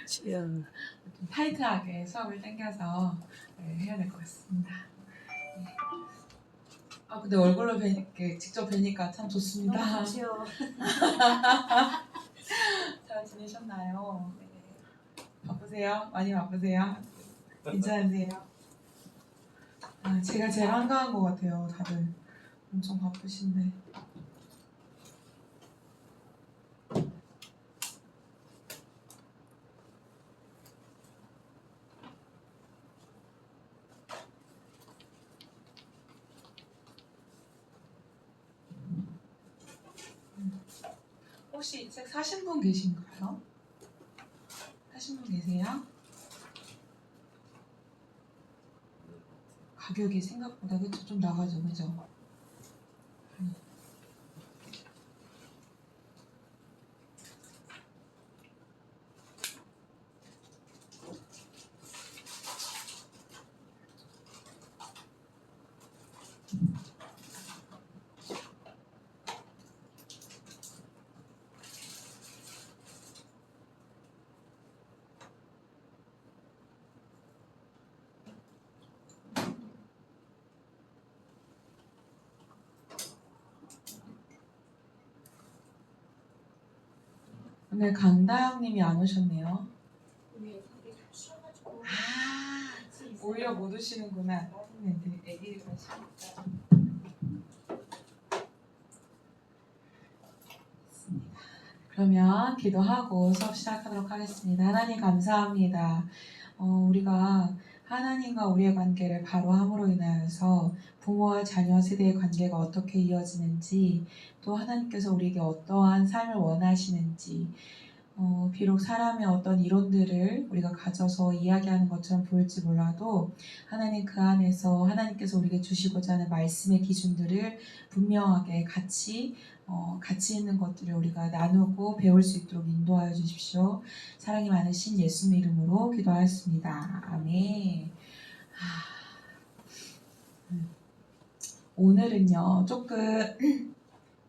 좀 타이트하게 수업을 당겨서 해야 될 것 같습니다. 네. 근데 얼굴로 직접 뵈니까 참 좋습니다. 너무 좋지요. 잘 지내셨나요? 네. 바쁘세요? 많이 바쁘세요? 괜찮으세요? 제가 제일 한가한 것 같아요. 다들 엄청 바쁘신데. 혹시 이 책 사신 분 계신가요? 사신 분 계세요? 가격이 생각보다 그쵸? 좀 나가죠, 그죠? 오늘 강다영님이 안 오셨네요. 네, 되게 쉬어가지고. 오히려 못 오시는구나. 애들이 그러시니까. 그러면 기도하고 수업 시작하도록 하겠습니다. 하나님 감사합니다. 우리가 하나님과 우리의 관계를 바로 함으로 인하여서 부모와 자녀 세대의 관계가 어떻게 이어지는지, 또 하나님께서 우리에게 어떠한 삶을 원하시는지, 비록 사람의 어떤 이론들을 우리가 가져서 이야기하는 것처럼 보일지 몰라도 하나님 그 안에서 하나님께서 우리에게 주시고자 하는 말씀의 기준들을 분명하게 같이 있는 것들을 우리가 나누고 배울 수 있도록 인도하여 주십시오. 사랑이 많으신 예수님 이름으로 기도하였습니다. 아멘. 오늘은요 조금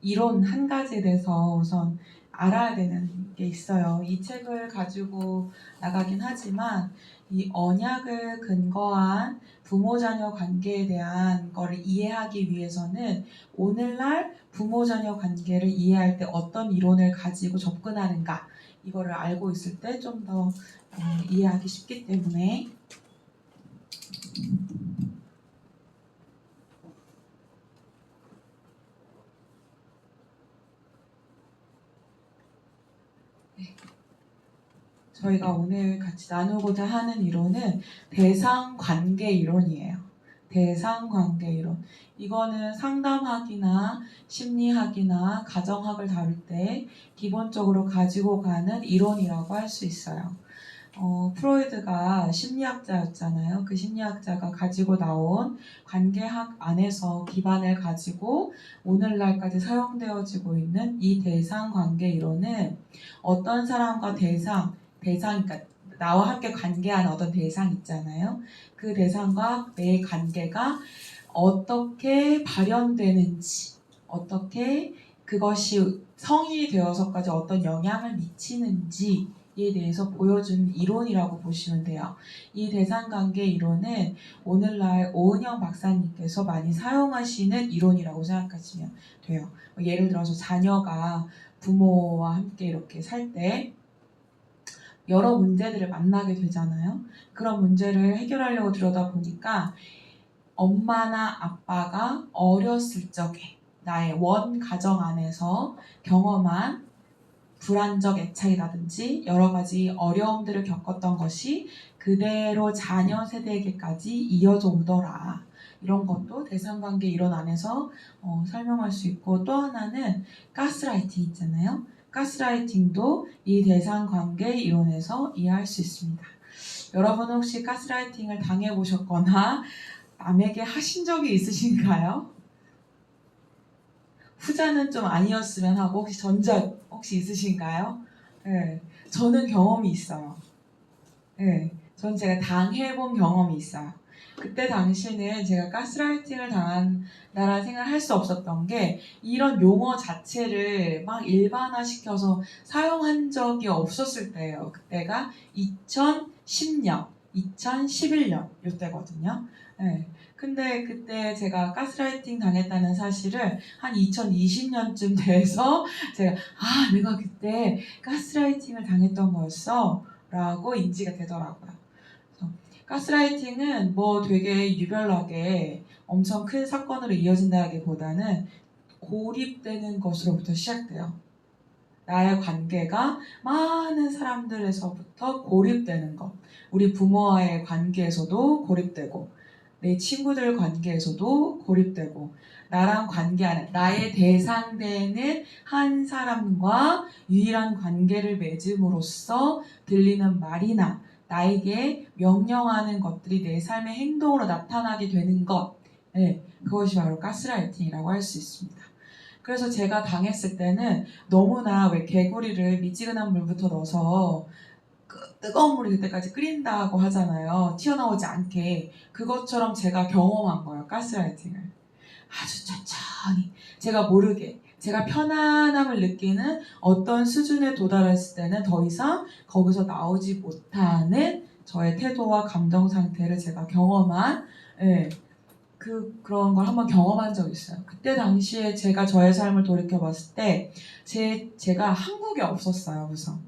이론 한 가지에 대해서 우선 알아야 되는 게 있어요. 이 책을 가지고 나가긴 하지만 이 언약을 근거한 부모-자녀 관계에 대한 거를 이해하기 위해서는 오늘날 부모-자녀 관계를 이해할 때 어떤 이론을 가지고 접근하는가 이거를 알고 있을 때 좀 더 이해하기 쉽기 때문에 저희가 오늘 같이 나누고자 하는 이론은 대상관계 이론이에요. 대상관계 이론. 이거는 상담학이나 심리학이나 가정학을 다룰 때 기본적으로 가지고 가는 이론이라고 할 수 있어요. 프로이드가 심리학자였잖아요. 그 심리학자가 가지고 나온 관계학 안에서 기반을 가지고 오늘날까지 사용되어지고 있는 이 대상관계 이론은 어떤 사람과 그러니까 나와 함께 관계하는 어떤 대상 있잖아요. 그 대상과 내 관계가 어떻게 발현되는지, 어떻게 그것이 성인이 되어서까지 어떤 영향을 미치는지에 대해서 보여준 이론이라고 보시면 돼요. 이 대상관계 이론은 오늘날 오은영 박사님께서 많이 사용하시는 이론이라고 생각하시면 돼요. 예를 들어서 자녀가 부모와 함께 이렇게 살 때 여러 문제들을 만나게 되잖아요. 그런 문제를 해결하려고 들여다보니까 엄마나 아빠가 어렸을 적에 나의 원 가정 안에서 경험한 불안적 애착이라든지 여러 가지 어려움들을 겪었던 것이 그대로 자녀 세대에게까지 이어져 오더라. 이런 것도 대상관계 이론 안에서 설명할 수 있고, 또 하나는 가스라이팅 있잖아요. 가스라이팅도 이 대상관계 이론에서 이해할 수 있습니다. 여러분 혹시 가스라이팅을 당해보셨거나 남에게 하신 적이 있으신가요? 후자는 좀 아니었으면 하고, 혹시 전자 혹시 있으신가요? 네, 저는 경험이 있어요. 네, 전 제가 당해본 경험이 있어요. 그때 당시는 제가 가스라이팅을 당한다라는 생각을 할 수 없었던 게 이런 용어 자체를 막 일반화시켜서 사용한 적이 없었을 때예요. 그때가 2010년, 2011년 이때거든요. 네. 근데 그때 제가 가스라이팅 당했다는 사실을 한 2020년쯤 돼서 제가 내가 그때 가스라이팅을 당했던 거였어 라고 인지가 되더라고요. 그래서 가스라이팅은 뭐 되게 유별나게 엄청 큰 사건으로 이어진다기보다는 고립되는 것으로부터 시작돼요. 나의 관계가 많은 사람들에서부터 고립되는 것. 우리 부모와의 관계에서도 고립되고, 내 친구들 관계에서도 고립되고, 나랑 관계하는, 나의 대상되는 한 사람과 유일한 관계를 맺음으로써 들리는 말이나 나에게 명령하는 것들이 내 삶의 행동으로 나타나게 되는 것. 네, 그것이 바로 가스라이팅이라고 할 수 있습니다. 그래서 제가 당했을 때는 너무나 왜 개구리를 미지근한 물부터 넣어서 뜨거운 물이 그때까지 끓인다고 하잖아요. 튀어나오지 않게. 그것처럼 제가 경험한 거예요. 가스라이팅을. 아주 천천히 제가 모르게 제가 편안함을 느끼는 어떤 수준에 도달했을 때는 더 이상 거기서 나오지 못하는 저의 태도와 감정 상태를 제가 경험한 예, 그런 걸 한번 경험한 적이 있어요. 그때 당시에 제가 저의 삶을 돌이켜봤을 때 제가 한국에 없었어요. 우선.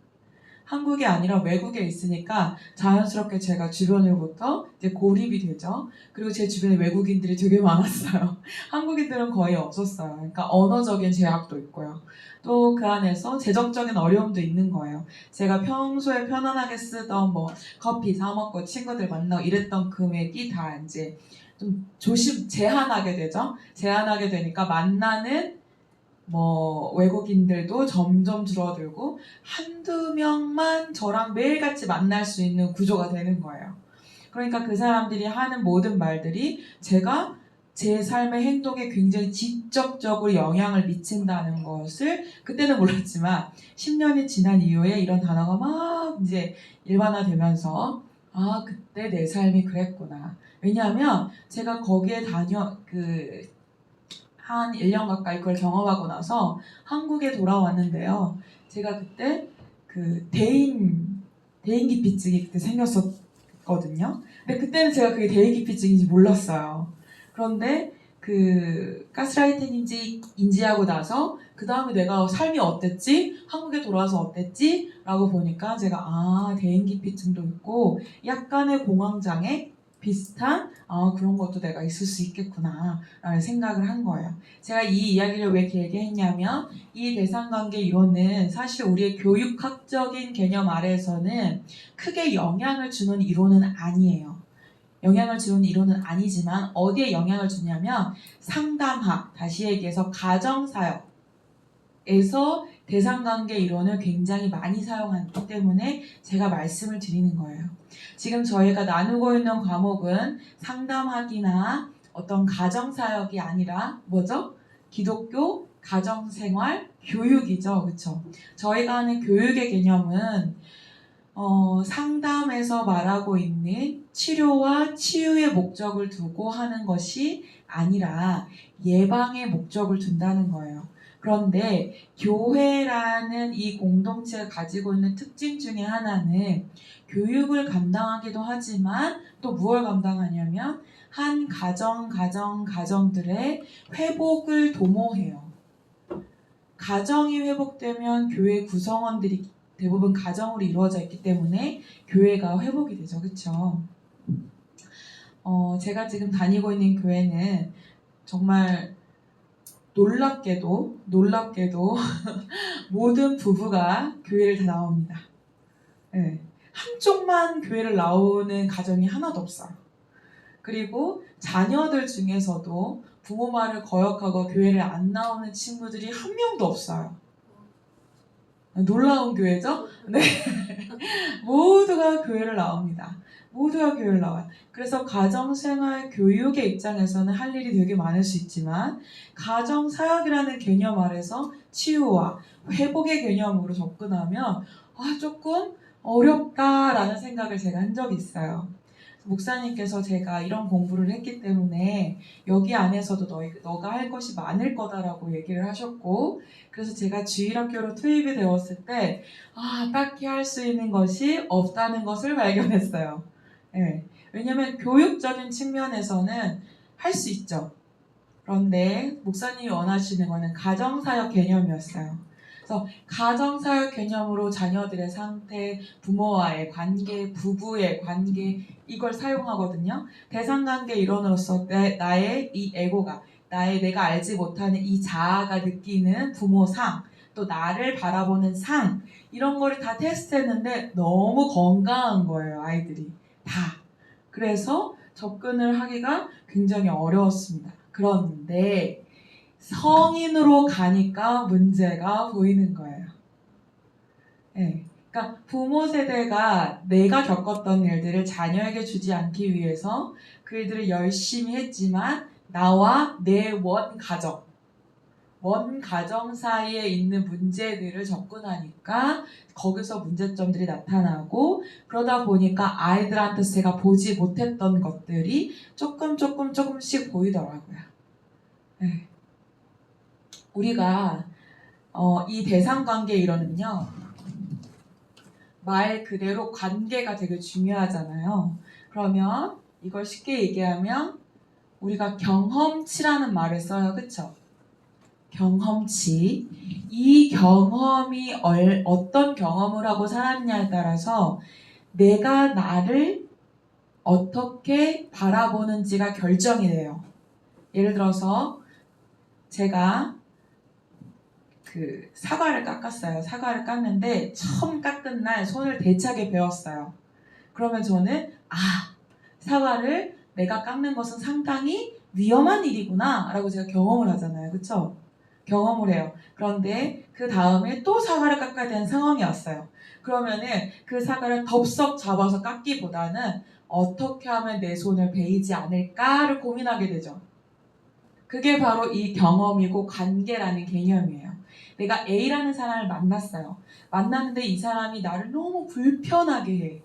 한국이 아니라 외국에 있으니까 자연스럽게 제가 주변으로부터 이제 고립이 되죠. 그리고 제 주변에 외국인들이 되게 많았어요. 한국인들은 거의 없었어요. 그러니까 언어적인 제약도 있고요. 또 그 안에서 재정적인 어려움도 있는 거예요. 제가 평소에 편안하게 쓰던 뭐 커피 사 먹고 친구들 만나고 이랬던 금액이 다 이제 좀 제한하게 되죠. 제한하게 되니까 만나는 뭐 외국인들도 점점 줄어들고 한두 명만 저랑 매일같이 만날 수 있는 구조가 되는 거예요. 그러니까 그 사람들이 하는 모든 말들이 제가 제 삶의 행동에 굉장히 직접적으로 영향을 미친다는 것을 그때는 몰랐지만 10년이 지난 이후에 이런 단어가 막 이제 일반화되면서 그때 내 삶이 그랬구나. 왜냐하면 제가 거기에 한 1년 가까이 그걸 경험하고 나서 한국에 돌아왔는데요. 제가 그때 대인기피증이 그때 생겼었거든요. 근데 그때는 제가 그게 대인기피증인지 몰랐어요. 그런데 가스라이팅인지 인지하고 나서 그 다음에 내가 삶이 어땠지? 한국에 돌아와서 어땠지? 라고 보니까 제가 대인기피증도 있고 약간의 공황장애 비슷한 그런 것도 내가 있을 수 있겠구나 라는 생각을 한 거예요. 제가 이 이야기를 왜 길게 했냐면 이 대상관계 이론은 사실 우리의 교육학적인 개념 아래에서는 크게 영향을 주는 이론은 아니에요. 영향을 주는 이론은 아니지만 어디에 영향을 주냐면 상담학, 다시 얘기해서 가정사역에서 대상관계 이론을 굉장히 많이 사용하기 때문에 제가 말씀을 드리는 거예요. 지금 저희가 나누고 있는 과목은 상담학이나 어떤 가정사역이 아니라 뭐죠? 기독교 가정생활 교육이죠. 그렇죠? 저희가 하는 교육의 개념은 상담에서 말하고 있는 치료와 치유의 목적을 두고 하는 것이 아니라 예방의 목적을 둔다는 거예요. 그런데 교회라는 이 공동체가 가지고 있는 특징 중에 하나는 교육을 감당하기도 하지만 또 무엇을 감당하냐면 한 가정들의 회복을 도모해요. 가정이 회복되면 교회 구성원들이 대부분 가정으로 이루어져 있기 때문에 교회가 회복이 되죠. 그렇죠? 제가 지금 다니고 있는 교회는 정말 놀랍게도 모든 부부가 교회를 다 나옵니다. 네. 한쪽만 교회를 나오는 가정이 하나도 없어요. 그리고 자녀들 중에서도 부모 말을 거역하고 교회를 안 나오는 친구들이 한 명도 없어요. 놀라운 교회죠? 네. 모두가 교회를 나옵니다. 모두가 교회를 나와요. 그래서 가정생활 교육의 입장에서는 할 일이 되게 많을 수 있지만 가정사역이라는 개념 아래서 치유와 회복의 개념으로 접근하면 조금 어렵다라는 생각을 제가 한 적이 있어요. 목사님께서 제가 이런 공부를 했기 때문에 여기 안에서도 너가 할 것이 많을 거다라고 얘기를 하셨고, 그래서 제가 주일학교로 투입이 되었을 때 딱히 할 수 있는 것이 없다는 것을 발견했어요. 네. 왜냐면 교육적인 측면에서는 할 수 있죠. 그런데 목사님이 원하시는 거는 가정사역 개념이었어요. 그래서 가정사역 개념으로 자녀들의 상태, 부모와의 관계, 부부의 관계, 이걸 사용하거든요. 대상관계 이론으로서 나의 이 에고가, 내가 알지 못하는 이 자아가 느끼는 부모상, 또 나를 바라보는 상, 이런 거를 다 테스트했는데 너무 건강한 거예요, 아이들이. 다. 그래서 접근을 하기가 굉장히 어려웠습니다. 그런데 성인으로 가니까 문제가 보이는 거예요. 네. 그러니까 부모 세대가 내가 겪었던 일들을 자녀에게 주지 않기 위해서 그 일들을 열심히 했지만 나와 내 원 가정 사이에 있는 문제들을 접근하니까 거기서 문제점들이 나타나고, 그러다 보니까 아이들한테서 제가 보지 못했던 것들이 조금씩 보이더라고요. 네. 우리가 이 대상관계 이론은요, 말 그대로 관계가 되게 중요하잖아요. 그러면 이걸 쉽게 얘기하면 우리가 경험치라는 말을 써요. 그쵸? 경험치. 이 경험이 어떤 경험을 하고 살았냐에 따라서 내가 나를 어떻게 바라보는지가 결정이 돼요. 예를 들어서 제가 사과를 깎았어요. 사과를 깎는데 처음 깎은 날 손을 대차게 베었어요. 그러면 저는 사과를 내가 깎는 것은 상당히 위험한 일이구나 라고 제가 경험을 하잖아요. 그쵸? 경험을 해요. 그런데 그 다음에 또 사과를 깎아야 되는 상황이 왔어요. 그러면은 그 사과를 덥석 잡아서 깎기보다는 어떻게 하면 내 손을 베이지 않을까를 고민하게 되죠. 그게 바로 이 경험이고 관계라는 개념이에요. 내가 A라는 사람을 만났어요. 만났는데 이 사람이 나를 너무 불편하게 해.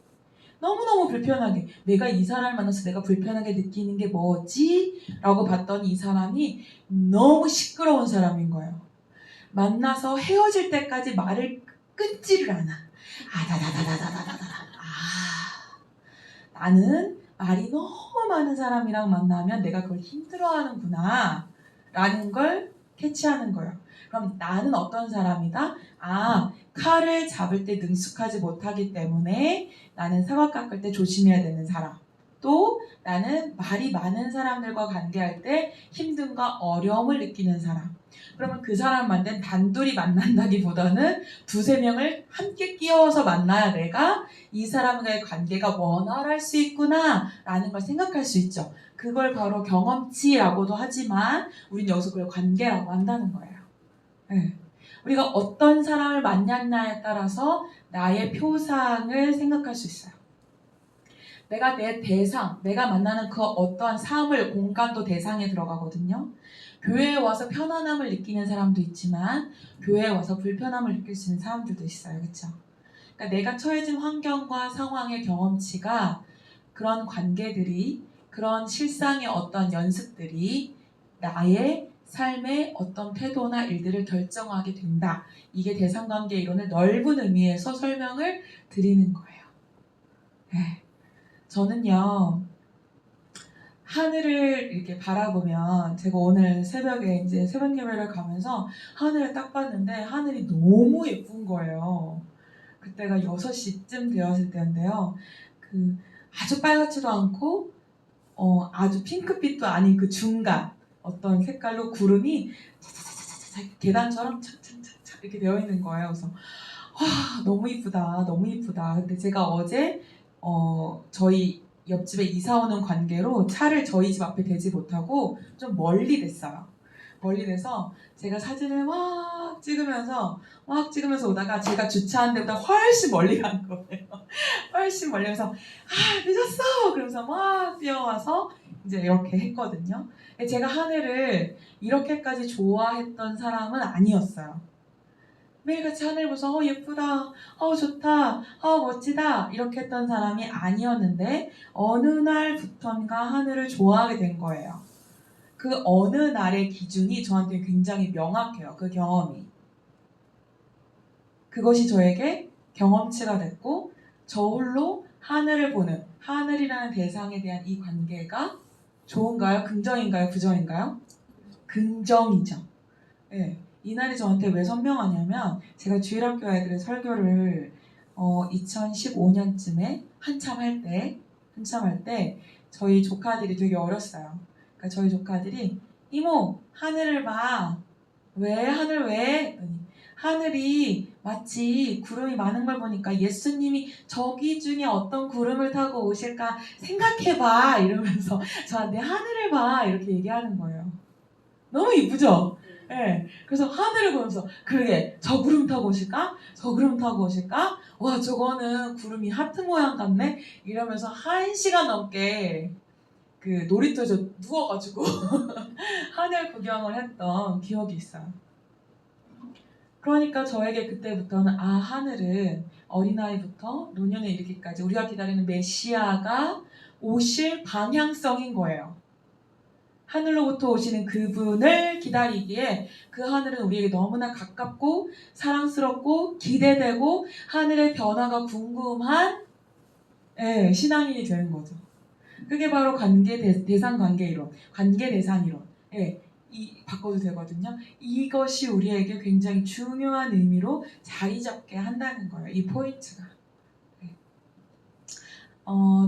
너무너무 불편하게. 내가 이 사람을 만나서 내가 불편하게 느끼는 게 뭐지? 라고 봤더니 이 사람이 너무 시끄러운 사람인 거예요. 만나서 헤어질 때까지 말을 끊지를 않아. 다다다다다다다다. 나는 말이 너무 많은 사람이랑 만나면 내가 그걸 힘들어하는구나 라는 걸 캐치하는 거예요. 그럼 나는 어떤 사람이다? 칼을 잡을 때 능숙하지 못하기 때문에 나는 사과 깎을 때 조심해야 되는 사람. 또 나는 말이 많은 사람들과 관계할 때 힘듦과 어려움을 느끼는 사람. 그러면 그 사람한테는 단둘이 만난다기보다는 두세 명을 함께 끼워서 만나야 내가 이 사람과의 관계가 원활할 수 있구나 라는 걸 생각할 수 있죠. 그걸 바로 경험치라고도 하지만 우린 여기서 그걸 관계라고 한다는 거예요. 네. 우리가 어떤 사람을 만났냐에 따라서 나의 표상을 생각할 수 있어요. 내가 내 대상, 내가 만나는 그 어떠한 사물, 공간도 대상에 들어가거든요. 교회에 와서 편안함을 느끼는 사람도 있지만 교회에 와서 불편함을 느낄 수 있는 사람들도 있어요. 그렇죠? 그러니까 내가 처해진 환경과 상황의 경험치가, 그런 관계들이, 그런 실상의 어떤 연습들이 나의 삶의 어떤 태도나 일들을 결정하게 된다. 이게 대상관계 이론의 넓은 의미에서 설명을 드리는 거예요. 네. 저는요, 하늘을 이렇게 바라보면, 제가 오늘 새벽에 이제 새벽 예배를 가면서 하늘을 딱 봤는데 하늘이 너무 예쁜 거예요. 그때가 6시쯤 되었을 때인데요. 아주 빨갛지도 않고 아주 핑크빛도 아닌 그 중간 어떤 색깔로 구름이 차차차차차 계단처럼 착착착착 이렇게 되어 있는 거예요. 그래서 너무 이쁘다, 너무 이쁘다. 근데 제가 어제 저희 옆집에 이사 오는 관계로 차를 저희 집 앞에 대지 못하고 좀 멀리 냈어요. 멀리 내서 제가 사진을 막 찍으면서 오다가 제가 주차한 데보다 훨씬 멀리 간 거예요. 훨씬 멀리 가서 늦었어! 그러면서 막 뛰어와서 이제 이렇게 했거든요. 제가 하늘을 이렇게까지 좋아했던 사람은 아니었어요. 매일같이 하늘 보면서 예쁘다, 좋다, 멋지다 이렇게 했던 사람이 아니었는데 어느 날부턴가 하늘을 좋아하게 된 거예요. 그 어느 날의 기준이 저한테 굉장히 명확해요. 그 경험이. 그것이 저에게 경험치가 됐고 저 홀로 하늘을 보는 하늘이라는 대상에 대한 이 관계가 좋은가요? 긍정인가요? 부정인가요? 긍정이죠. 네. 이 날이 저한테 왜 선명하냐면 제가 주일학교 아이들의 설교를 2015년쯤에 한참 할 때 저희 조카들이 되게 어렸어요. 그러니까 저희 조카들이 이모 하늘을 봐. 왜 하늘 왜? 그랬더니 하늘이 마치 구름이 많은 걸 보니까 예수님이 저기 중에 어떤 구름을 타고 오실까 생각해봐 이러면서 저한테 하늘을 봐 이렇게 얘기하는 거예요. 너무 이쁘죠? 네. 그래서 하늘을 보면서 그러게 저 구름 타고 오실까? 저 구름 타고 오실까? 와 저거는 구름이 하트 모양 같네? 이러면서 1시간 넘게 그 놀이터에서 누워가지고 하늘 구경을 했던 기억이 있어요. 그러니까 저에게 그때부터는 하늘은 어린아이부터 노년에 이르기까지 우리가 기다리는 메시아가 오실 방향성인 거예요. 하늘로부터 오시는 그분을 기다리기에 그 하늘은 우리에게 너무나 가깝고 사랑스럽고 기대되고 하늘의 변화가 궁금한 신앙인이 되는 거죠. 그게 바로 대상 관계 이론, 관계 대상 이론. 바꿔도 되거든요. 이것이 우리에게 굉장히 중요한 의미로 자리 잡게 한다는 거예요. 이 포인트가.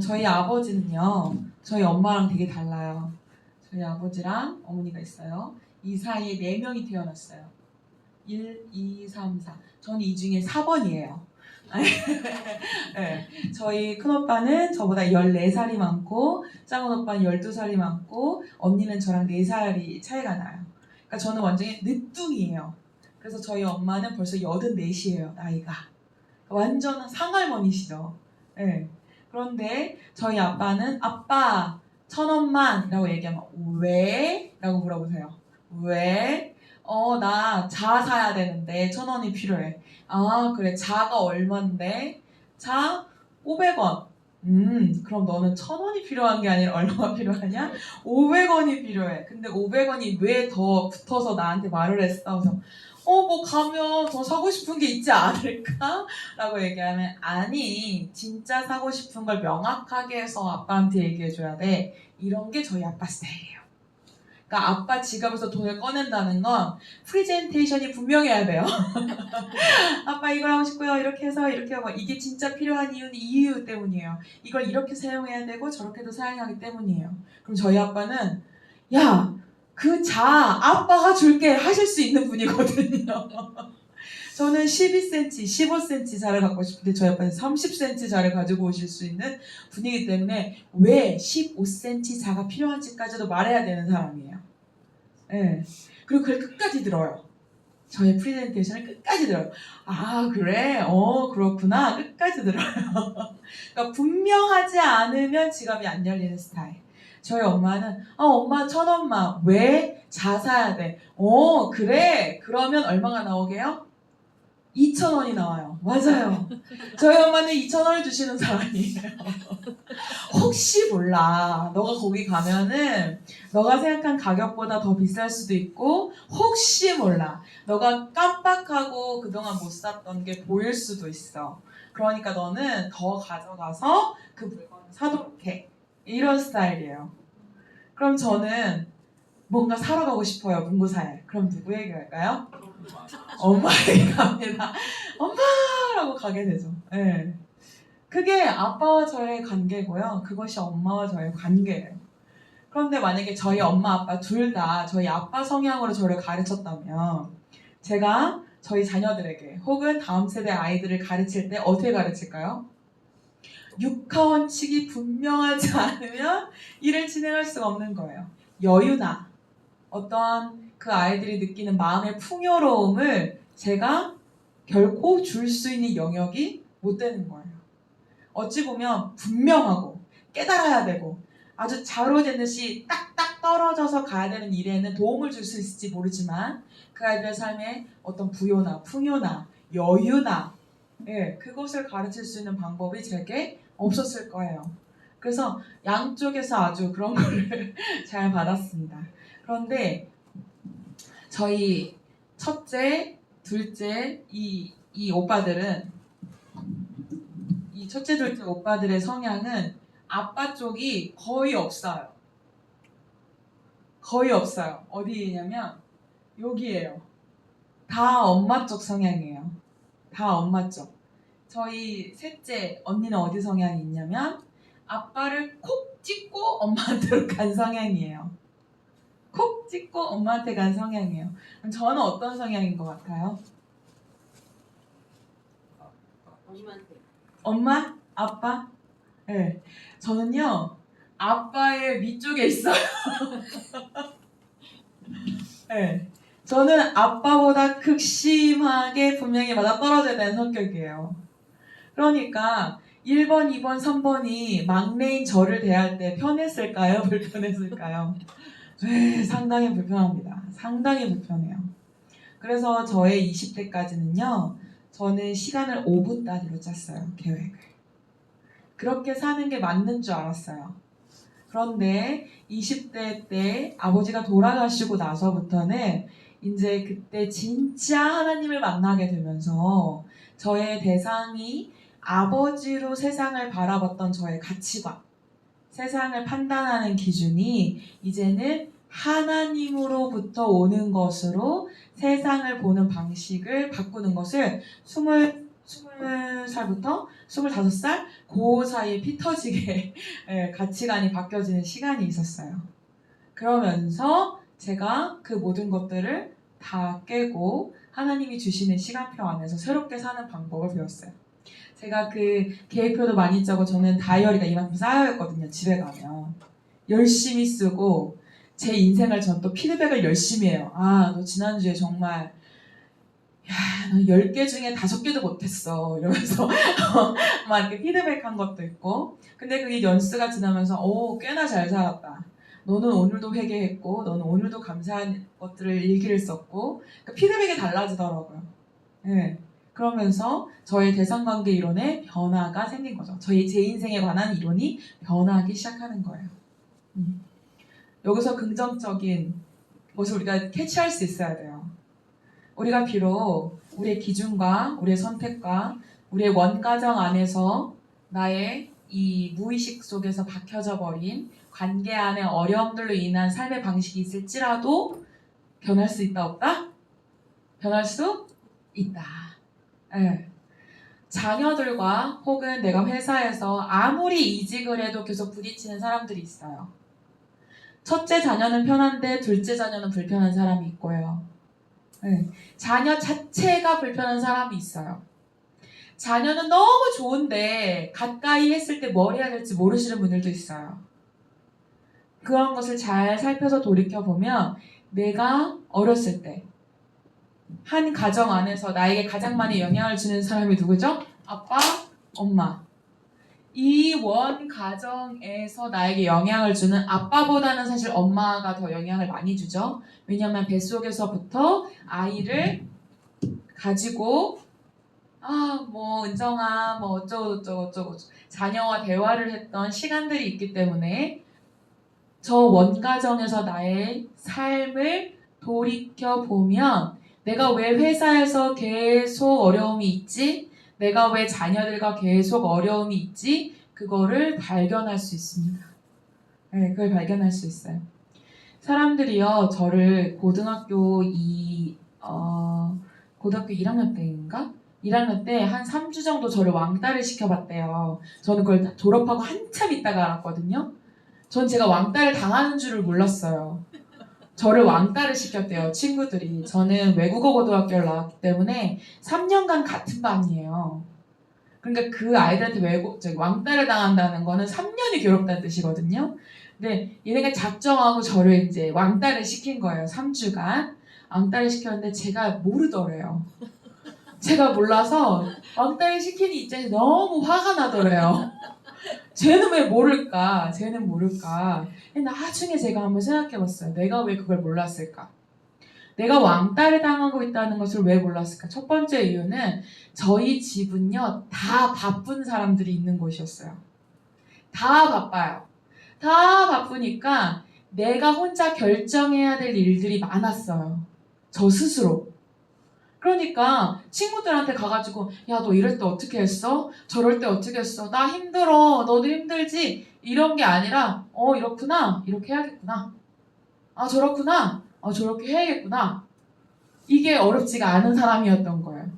저희 아버지는요, 저희 엄마랑 되게 달라요. 저희 아버지랑 어머니가 있어요. 이 사이에 4명이 태어났어요. 1, 2, 3, 4. 저는 이 중에 4번이에요. 네. 저희 큰오빠는 저보다 14살이 많고 작은 오빠는 12살이 많고 언니는 저랑 4살이 차이가 나요. 그러니까 저는 완전히 늦둥이에요. 그래서 저희 엄마는 벌써 84이에요. 나이가. 완전 상할머니시죠. 네. 그런데 저희 아빠는 아빠 1,000원만 라고 얘기하면 왜? 라고 물어보세요. 왜? 나 자 사야 되는데 1,000원이 필요해. 그래. 자가 얼만데? 자 500원. 그럼 너는 1,000원이 필요한 게 아니라 얼마가 필요하냐? 500원이 필요해. 근데 500원이 왜 더 붙어서 나한테 말을 했어? 그래서 뭐 가면 더 사고 싶은 게 있지 않을까? 라고 얘기하면 아니 진짜 사고 싶은 걸 명확하게 해서 아빠한테 얘기해줘야 돼. 이런 게 저희 아빠 스타일이에요. 그러니까 아빠 지갑에서 돈을 꺼낸다는 건 프리젠테이션이 분명해야 돼요. 아빠 이걸 하고 싶고요. 이렇게 해서 이렇게 하고 이게 진짜 필요한 이유는 이 이유 때문이에요. 이걸 이렇게 사용해야 되고 저렇게도 사용하기 때문이에요. 그럼 저희 아빠는 야, 그 자 아빠가 줄게 하실 수 있는 분이거든요. 저는 12cm, 15cm 자를 갖고 싶은데 저희 아빠는 30cm 자를 가지고 오실 수 있는 분이기 때문에 왜 15cm 자가 필요한지까지도 말해야 되는 사람이에요. 네. 그리고 그걸 끝까지 들어요. 저의 프레젠테이션을 끝까지 들어요. 그래? 그렇구나. 끝까지 들어요. 그러니까 분명하지 않으면 지갑이 안 열리는 스타일. 저희 엄마는 엄마 1,000원만 왜? 자 사야 돼. 그래? 그러면 얼마가 나오게요? 2,000원이 나와요. 맞아요. 저희 엄마는 2,000원을 주시는 사람이에요. 혹시 몰라. 너가 거기 가면은 너가 생각한 가격보다 더 비쌀 수도 있고 혹시 몰라. 너가 깜빡하고 그동안 못 샀던 게 보일 수도 있어. 그러니까 너는 더 가져가서 그 물건을 사도록 해. 이런 스타일이에요. 그럼 저는 뭔가 사러 가고 싶어요. 문구사에. 그럼 누구에게 갈까요? 엄마에게 갑니다. 엄마라고 가게 되죠. 네. 그게 아빠와 저의 관계고요. 그것이 엄마와 저의 관계예요. 그런데 만약에 저희 엄마 아빠 둘 다 저희 아빠 성향으로 저를 가르쳤다면 제가 저희 자녀들에게 혹은 다음 세대 아이들을 가르칠 때 어떻게 가르칠까요? 육하원칙이 분명하지 않으면 일을 진행할 수가 없는 거예요. 여유나 어떠한 그 아이들이 느끼는 마음의 풍요로움을 제가 결코 줄 수 있는 영역이 못 되는 거예요. 어찌 보면 분명하고 깨달아야 되고 아주 자로 재듯이 딱딱 떨어져서 가야 되는 일에는 도움을 줄 수 있을지 모르지만 그 아이들의 삶에 어떤 부요나 풍요나 여유나 그것을 가르칠 수 있는 방법이 제게 없었을 거예요. 그래서 양쪽에서 아주 그런 거를 잘 받았습니다. 그런데 저희 첫째, 둘째 이 오빠들은 이 첫째, 둘째 오빠들의 성향은 아빠 쪽이 거의 없어요. 거의 없어요. 어디냐면 여기에요. 다 엄마 쪽 성향이에요. 다 엄마 쪽. 저희 셋째 언니는 어디 성향이 있냐면 아빠를 콕 찍고 엄마한테로 간 성향이에요. 콕 찍고 엄마한테 간 성향이에요. 그럼 저는 어떤 성향인 것 같아요? 엄마? 아빠? 네. 저는요, 아빠의 위쪽에 있어요. 네. 저는 아빠보다 극심하게 분명히 맞아떨어져야 되는 성격이에요. 그러니까 1번, 2번, 3번이 막내인 저를 대할 때 편했을까요? 불편했을까요? 네, 상당히 불편합니다. 상당히 불편해요. 그래서 저의 20대까지는요, 저는 시간을 5분 단위로 짰어요, 계획을. 그렇게 사는 게 맞는 줄 알았어요. 그런데 20대 때 아버지가 돌아가시고 나서부터는 이제 그때 진짜 하나님을 만나게 되면서 저의 대상이 아버지로 세상을 바라봤던 저의 가치관, 세상을 판단하는 기준이 이제는 하나님으로부터 오는 것으로 세상을 보는 방식을 바꾸는 것을 20살부터 25살 그 사이에 피 터지게 가치관이 바뀌어지는 시간이 있었어요. 그러면서 제가 그 모든 것들을 다 깨고 하나님이 주시는 시간표 안에서 새롭게 사는 방법을 배웠어요. 제가 그 계획표도 많이 짜고 저는 다이어리가 이만큼 쌓여있거든요. 집에 가면. 열심히 쓰고 제 인생을 전 또 피드백을 열심히 해요. 아, 너 지난주에 정말 너 10개 중에 5개도 못했어. 이러면서 막 이렇게 피드백한 것도 있고 근데 그게 연수가 지나면서 꽤나 잘 살았다. 너는 오늘도 회개했고 너는 오늘도 감사한 것들을 일기를 썼고 그러니까 피드백이 달라지더라고요. 네. 그러면서 저의 대상관계 이론에 변화가 생긴 거죠. 제 인생에 관한 이론이 변화하기 시작하는 거예요. 여기서 긍정적인 것을 우리가 캐치할 수 있어야 돼요. 우리가 비록 우리의 기준과 우리의 선택과 우리의 원가정 안에서 나의 이 무의식 속에서 박혀져 버린 관계 안의 어려움들로 인한 삶의 방식이 있을지라도 변할 수 있다 없다? 변할 수 있다. 네. 자녀들과 혹은 내가 회사에서 아무리 이직을 해도 계속 부딪히는 사람들이 있어요. 첫째 자녀는 편한데 둘째 자녀는 불편한 사람이 있고요. 네. 자녀 자체가 불편한 사람이 있어요. 자녀는 너무 좋은데 가까이 했을 때 뭘 해야 될지 모르시는 분들도 있어요. 그런 것을 잘 살펴서 돌이켜보면 내가 어렸을 때 한 가정 안에서 나에게 가장 많이 영향을 주는 사람이 누구죠? 아빠, 엄마. 이 원 가정에서 나에게 영향을 주는 아빠보다는 사실 엄마가 더 영향을 많이 주죠. 왜냐하면 뱃속에서부터 아이를 가지고 은정아 어쩌고 자녀와 대화를 했던 시간들이 있기 때문에 저 원가정에서 나의 삶을 돌이켜보면 내가 왜 회사에서 계속 어려움이 있지? 내가 왜 자녀들과 계속 어려움이 있지? 그거를 발견할 수 있습니다. 네, 그걸 발견할 수 있어요. 사람들이요, 저를 고등학교 1학년 때인가? 1학년 때 한 3주 정도 저를 왕따를 시켜봤대요. 저는 그걸 졸업하고 한참 있다가 알았거든요. 전 제가 왕따를 당하는 줄을 몰랐어요. 저를 왕따를 시켰대요, 친구들이. 저는 외국어 고등학교를 나왔기 때문에 3년간 같은 반이에요. 그러니까 그 아이들한테 왕따를 당한다는 거는 3년이 괴롭다는 뜻이거든요. 근데 얘네가 작정하고 저를 이제 왕따를 시킨 거예요, 3주간. 왕따를 시켰는데 제가 모르더래요. 제가 몰라서 왕따를 시키는 입장에서 너무 화가 나더래요. 쟤는 왜 모를까? 쟤는 모를까? 근데 나중에 제가 한번 생각해봤어요. 내가 왜 그걸 몰랐을까? 내가 왕따를 당하고 있다는 것을 왜 몰랐을까? 첫 번째 이유는 저희 집은요, 다 바쁜 사람들이 있는 곳이었어요. 다 바빠요. 다 바쁘니까 내가 혼자 결정해야 될 일들이 많았어요. 저 스스로. 그러니까 친구들한테 가가지고 야, 너 이럴 때 어떻게 했어? 저럴 때 어떻게 했어? 나 힘들어. 너도 힘들지? 이런 게 아니라 이렇구나. 이렇게 해야겠구나. 아, 저렇구나. 저렇게 해야겠구나. 이게 어렵지가 않은 사람이었던 거예요.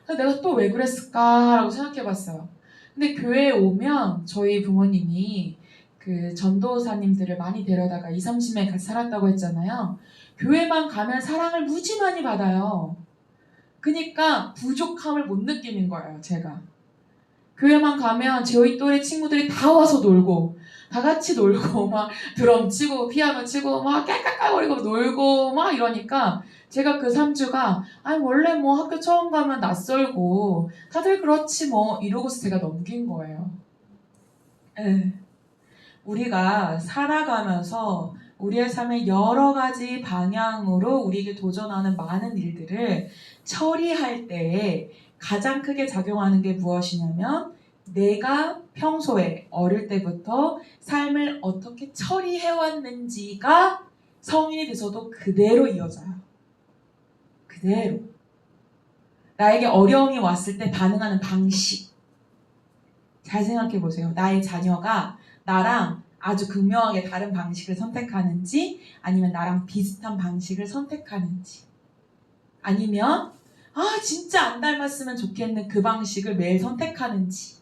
그래서 내가 또 왜 그랬을까라고 생각해봤어요. 근데 교회에 오면 저희 부모님이 그 전도사님들을 많이 데려다가 2, 30명 같이 살았다고 했잖아요. 교회만 가면 사랑을 무지 많이 받아요. 그러니까 부족함을 못 느끼는 거예요, 제가. 교회만 가면 저희 또래 친구들이 다 와서 놀고 다 같이 놀고 막 드럼 치고 피아노 치고 막 깔깔깔거리고 놀고 막 이러니까 제가 그 3주가 아니 원래 뭐 학교 처음 가면 낯설고 다들 그렇지 뭐 이러고서 제가 넘긴 거예요. 예. 우리가 살아가면서 우리의 삶의 여러 가지 방향으로 우리에게 도전하는 많은 일들을 처리할 때에 가장 크게 작용하는 게 무엇이냐면 내가 평소에 어릴 때부터 삶을 어떻게 처리해왔는지가 성인이 돼서도 그대로 이어져요. 그대로. 나에게 어려움이 왔을 때 반응하는 방식. 잘 생각해 보세요. 나의 자녀가 나랑 아주 극명하게 다른 방식을 선택하는지 아니면 나랑 비슷한 방식을 선택하는지 아니면 진짜 안 닮았으면 좋겠는 그 방식을 매일 선택하는지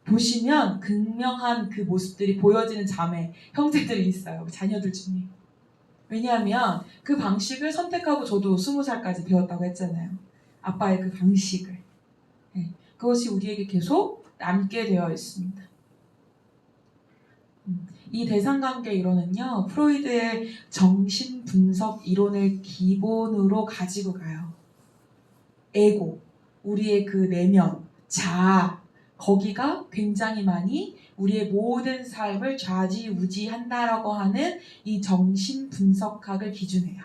보시면 극명한 그 모습들이 보여지는 자매, 형제들이 있어요. 자녀들 중에. 왜냐하면 그 방식을 선택하고 저도 20살까지 배웠다고 했잖아요. 아빠의 그 방식을. 네. 그것이 우리에게 계속 남게 되어 있습니다. 이 대상관계 이론은요, 프로이드의 정신분석 이론을 기본으로 가지고 가요. 에고, 우리의 그 내면, 자아, 거기가 굉장히 많이 우리의 모든 삶을 좌지우지한다라고 하는 이 정신분석학을 기준해요.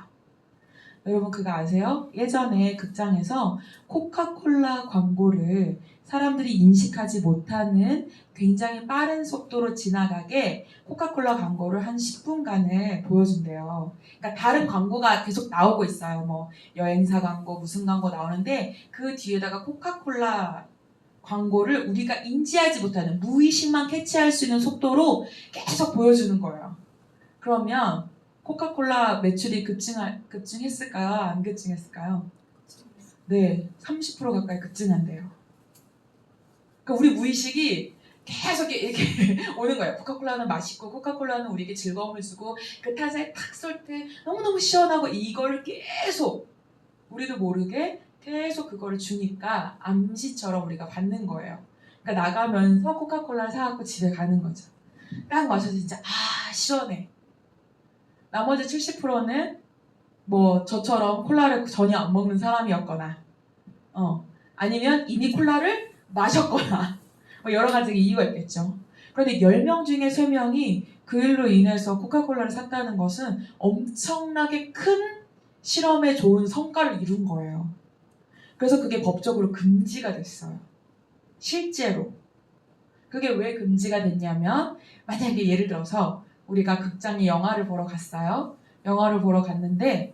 여러분 그거 아세요? 예전에 극장에서 코카콜라 광고를 사람들이 인식하지 못하는 굉장히 빠른 속도로 지나가게 코카콜라 광고를 한 10분간을 보여준대요. 그러니까 다른 광고가 계속 나오고 있어요. 뭐 여행사 광고, 무슨 광고 나오는데 그 뒤에다가 코카콜라 광고를 우리가 인지하지 못하는 무의식만 캐치할 수 있는 속도로 계속 보여주는 거예요. 그러면 코카콜라 매출이 급증했을까요? 안 급증했을까요? 네, 30% 가까이 급증한대요. 그러니까 우리 무의식이 계속 이렇게 오는 거예요. 코카콜라는 맛있고 코카콜라는 우리에게 즐거움을 주고 그 타사에 탁 쏠 때 너무너무 시원하고 이거를 계속 우리도 모르게 계속 그거를 주니까 암시처럼 우리가 받는 거예요. 그러니까 나가면서 코카콜라를 사갖고 집에 가는 거죠. 딱 마셔서 진짜 시원해. 나머지 70%는 뭐 저처럼 콜라를 전혀 안 먹는 사람이었거나 아니면 이미 콜라를 마셨거나 뭐 여러 가지 이유가 있겠죠. 그런데 10명 중에 3명이 그 일로 인해서 코카콜라를 샀다는 것은 엄청나게 큰 실험에 좋은 성과를 이룬 거예요. 그래서 그게 법적으로 금지가 됐어요. 실제로. 그게 왜 금지가 됐냐면 만약에 예를 들어서 우리가 극장에 영화를 보러 갔어요. 영화를 보러 갔는데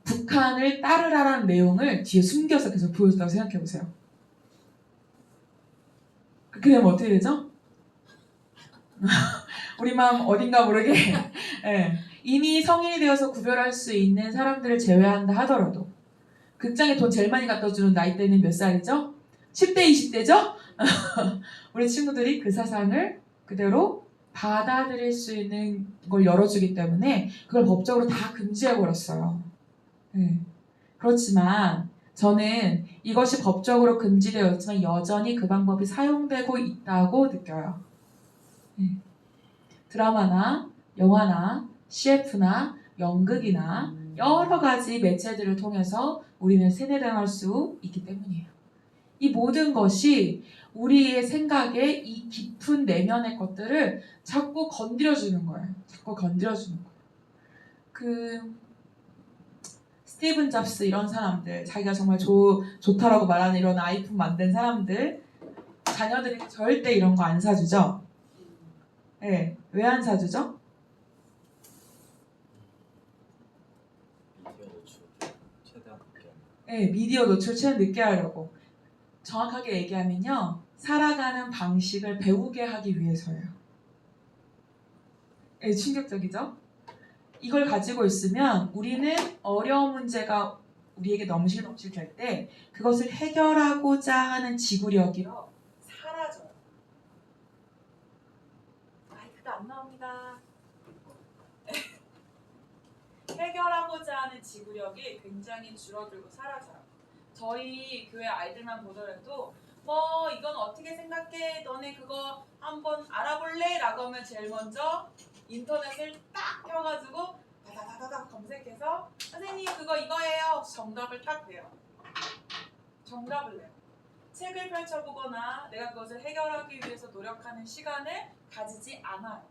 북한을 따르라라는 내용을 뒤에 숨겨서 계속 보여줬다고 생각해보세요. 그렇게 되면 어떻게 되죠? 우리 마음 어딘가 모르게 네. 이미 성인이 되어서 구별할 수 있는 사람들을 제외한다 하더라도 극장에 돈 제일 많이 갖다 주는 나이대는 몇 살이죠? 10대, 20대죠? 우리 친구들이 그 사상을 그대로 받아들일 수 있는 걸 열어주기 때문에 그걸 법적으로 다 금지해버렸어요. 네. 그렇지만 저는 이것이 법적으로 금지되어 있지만 여전히 그 방법이 사용되고 있다고 느껴요. 네. 드라마나 영화나 CF나 연극이나 여러 가지 매체들을 통해서 우리는 세뇌당할 수 있기 때문이에요. 이 모든 것이 우리의 생각에 이 깊은 내면의 것들을 자꾸 건드려주는 거예요. 자꾸 건드려주는 거예요. 그 스티븐 잡스 이런 사람들, 자기가 정말 좋다라고 말하는 이런 아이폰 만든 사람들, 자녀들에게 절대 이런 거 안 사주죠? 네. 왜 안 사주죠? 미디어 노출 최대한 늦게 하는. 네, 미디어 노출 최대한 늦게 하려고. 정확하게 얘기하면요, 살아가는 방식을 배우게 하기 위해서예요. 네, 충격적이죠? 이걸 가지고 있으면 우리는 어려운 문제가 우리에게 넘실넘실 될 때 그것을 해결하고자 하는 지구력이요, 사라져요. 마이크가 안 나옵니다. 해결하고자 하는 지구력이 굉장히 줄어들고 사라져요. 저희 교회 아이들만 보더라도 뭐 이건 어떻게 생각해? 너네 그거 한번 알아볼래? 라고 하면 제일 먼저 인터넷을 딱 켜가지고 다다다다다 검색해서 선생님 그거 이거예요. 정답을 딱 내요. 정답을 내요. 책을 펼쳐보거나 내가 그것을 해결하기 위해서 노력하는 시간을 가지지 않아요.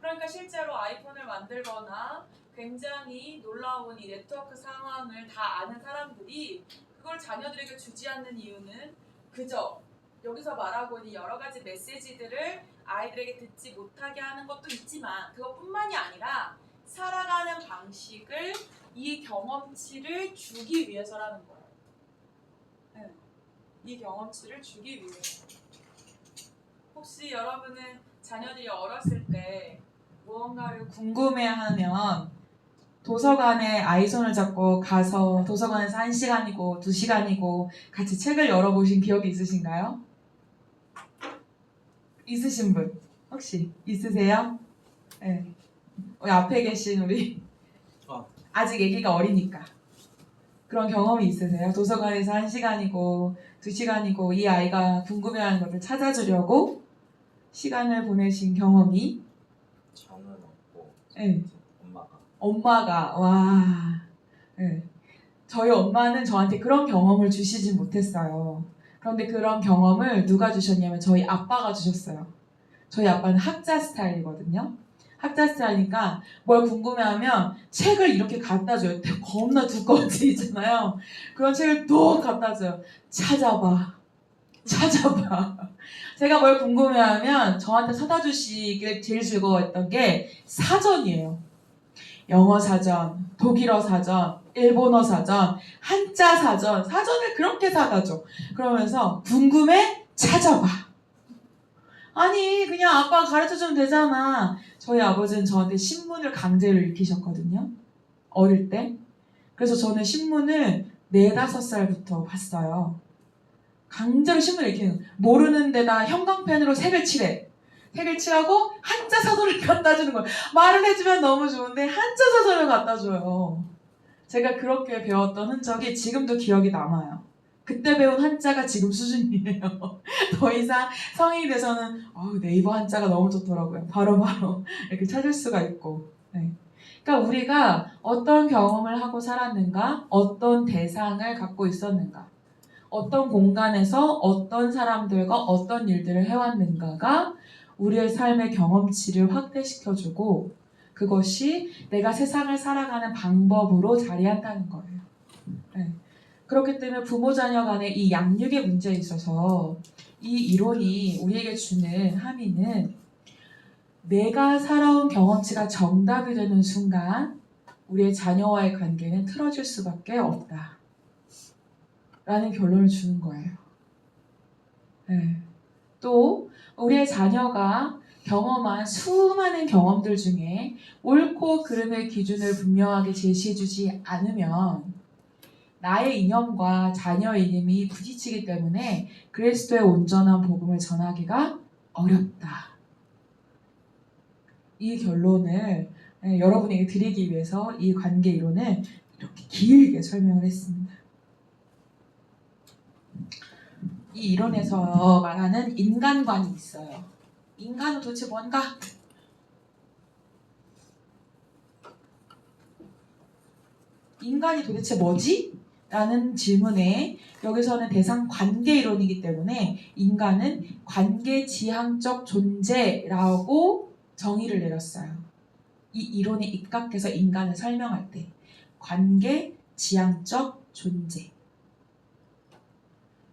그러니까 실제로 아이폰을 만들거나 굉장히 놀라운 이 네트워크 상황을 다 아는 사람들이 그걸 자녀들에게 주지 않는 이유는 그저 여기서 말하고 있는 여러 가지 메시지들을 아이들에게 듣지 못하게 하는 것도 있지만 그것뿐만이 아니라 살아가는 방식을, 이 경험치를 주기 위해서라는 거예요. 네. 이 경험치를 주기 위해서. 혹시 여러분은 자녀들이 어렸을 때 무언가를 궁금해하면 도서관에 아이손을 잡고 가서 도서관에서 1시간이고 2시간이고 같이 책을 열어보신 기억이 있으신가요? 있으신 분 혹시 있으세요? 네. 우리 앞에 계신 우리 아직 아기가 어리니까 그런 경험이 있으세요? 도서관에서 1시간이고 2시간이고 이 아이가 궁금해하는 것을 찾아주려고 시간을 보내신 경험이? 저는 없고 네. 엄마가 와, 네. 저희 엄마는 저한테 그런 경험을 주시진 못했어요. 그런데 그런 경험을 누가 주셨냐면 저희 아빠가 주셨어요. 저희 아빠는 학자 스타일이거든요. 학자 스타일이니까 뭘 궁금해하면 책을 이렇게 갖다 줘요. 겁나 두꺼운 책 있잖아요. 그런 책을 또 갖다 줘요. 찾아봐. 제가 뭘 궁금해하면 저한테 사다 주시길 제일 즐거웠던 게 사전이에요. 영어 사전, 독일어 사전, 일본어 사전, 한자 사전, 사전을 그렇게 사다 줘. 그러면서 궁금해? 찾아봐. 아니 그냥 아빠가 가르쳐주면 되잖아. 저희 아버지는 저한테 신문을 강제로 읽히셨거든요. 어릴 때. 그래서 저는 신문을 4, 5살부터 봤어요. 강제로 신문을 읽히는 거예요. 모르는 데다 형광펜으로 색을 칠해. 색을 칠하고 한자 사전을 갖다 주는 거예요. 말을 해주면 너무 좋은데 한자 사전을 갖다 줘요. 제가 그렇게 배웠던 흔적이 지금도 기억이 남아요. 그때 배운 한자가 지금 수준이에요. 더 이상 성인이 돼서는 네이버 한자가 너무 좋더라고요. 바로바로 이렇게 찾을 수가 있고. 네. 그러니까 우리가 어떤 경험을 하고 살았는가, 어떤 대상을 갖고 있었는가, 어떤 공간에서 어떤 사람들과 어떤 일들을 해왔는가가 우리의 삶의 경험치를 확대시켜주고 그것이 내가 세상을 살아가는 방법으로 자리한다는 거예요. 네. 그렇기 때문에 부모 자녀 간의 이 양육의 문제에 있어서 이 이론이 우리에게 주는 함의는 내가 살아온 경험치가 정답이 되는 순간 우리의 자녀와의 관계는 틀어질 수밖에 없다. 라는 결론을 주는 거예요. 네. 또 우리의 자녀가 경험한 수많은 경험들 중에 옳고 그름의 기준을 분명하게 제시해주지 않으면 나의 이념과 자녀의 이념이 부딪히기 때문에 그리스도의 온전한 복음을 전하기가 어렵다. 이 결론을 여러분에게 드리기 위해서 이 관계 이론을 이렇게 길게 설명을 했습니다. 이 이론에서 말하는 인간관이 있어요. 인간은 도대체 뭔가? 인간이 도대체 뭐지? 라는 질문에 여기서는 대상 관계 이론이기 때문에 인간은 관계 지향적 존재라고 정의를 내렸어요. 이 이론에 입각해서 인간을 설명할 때 관계 지향적 존재.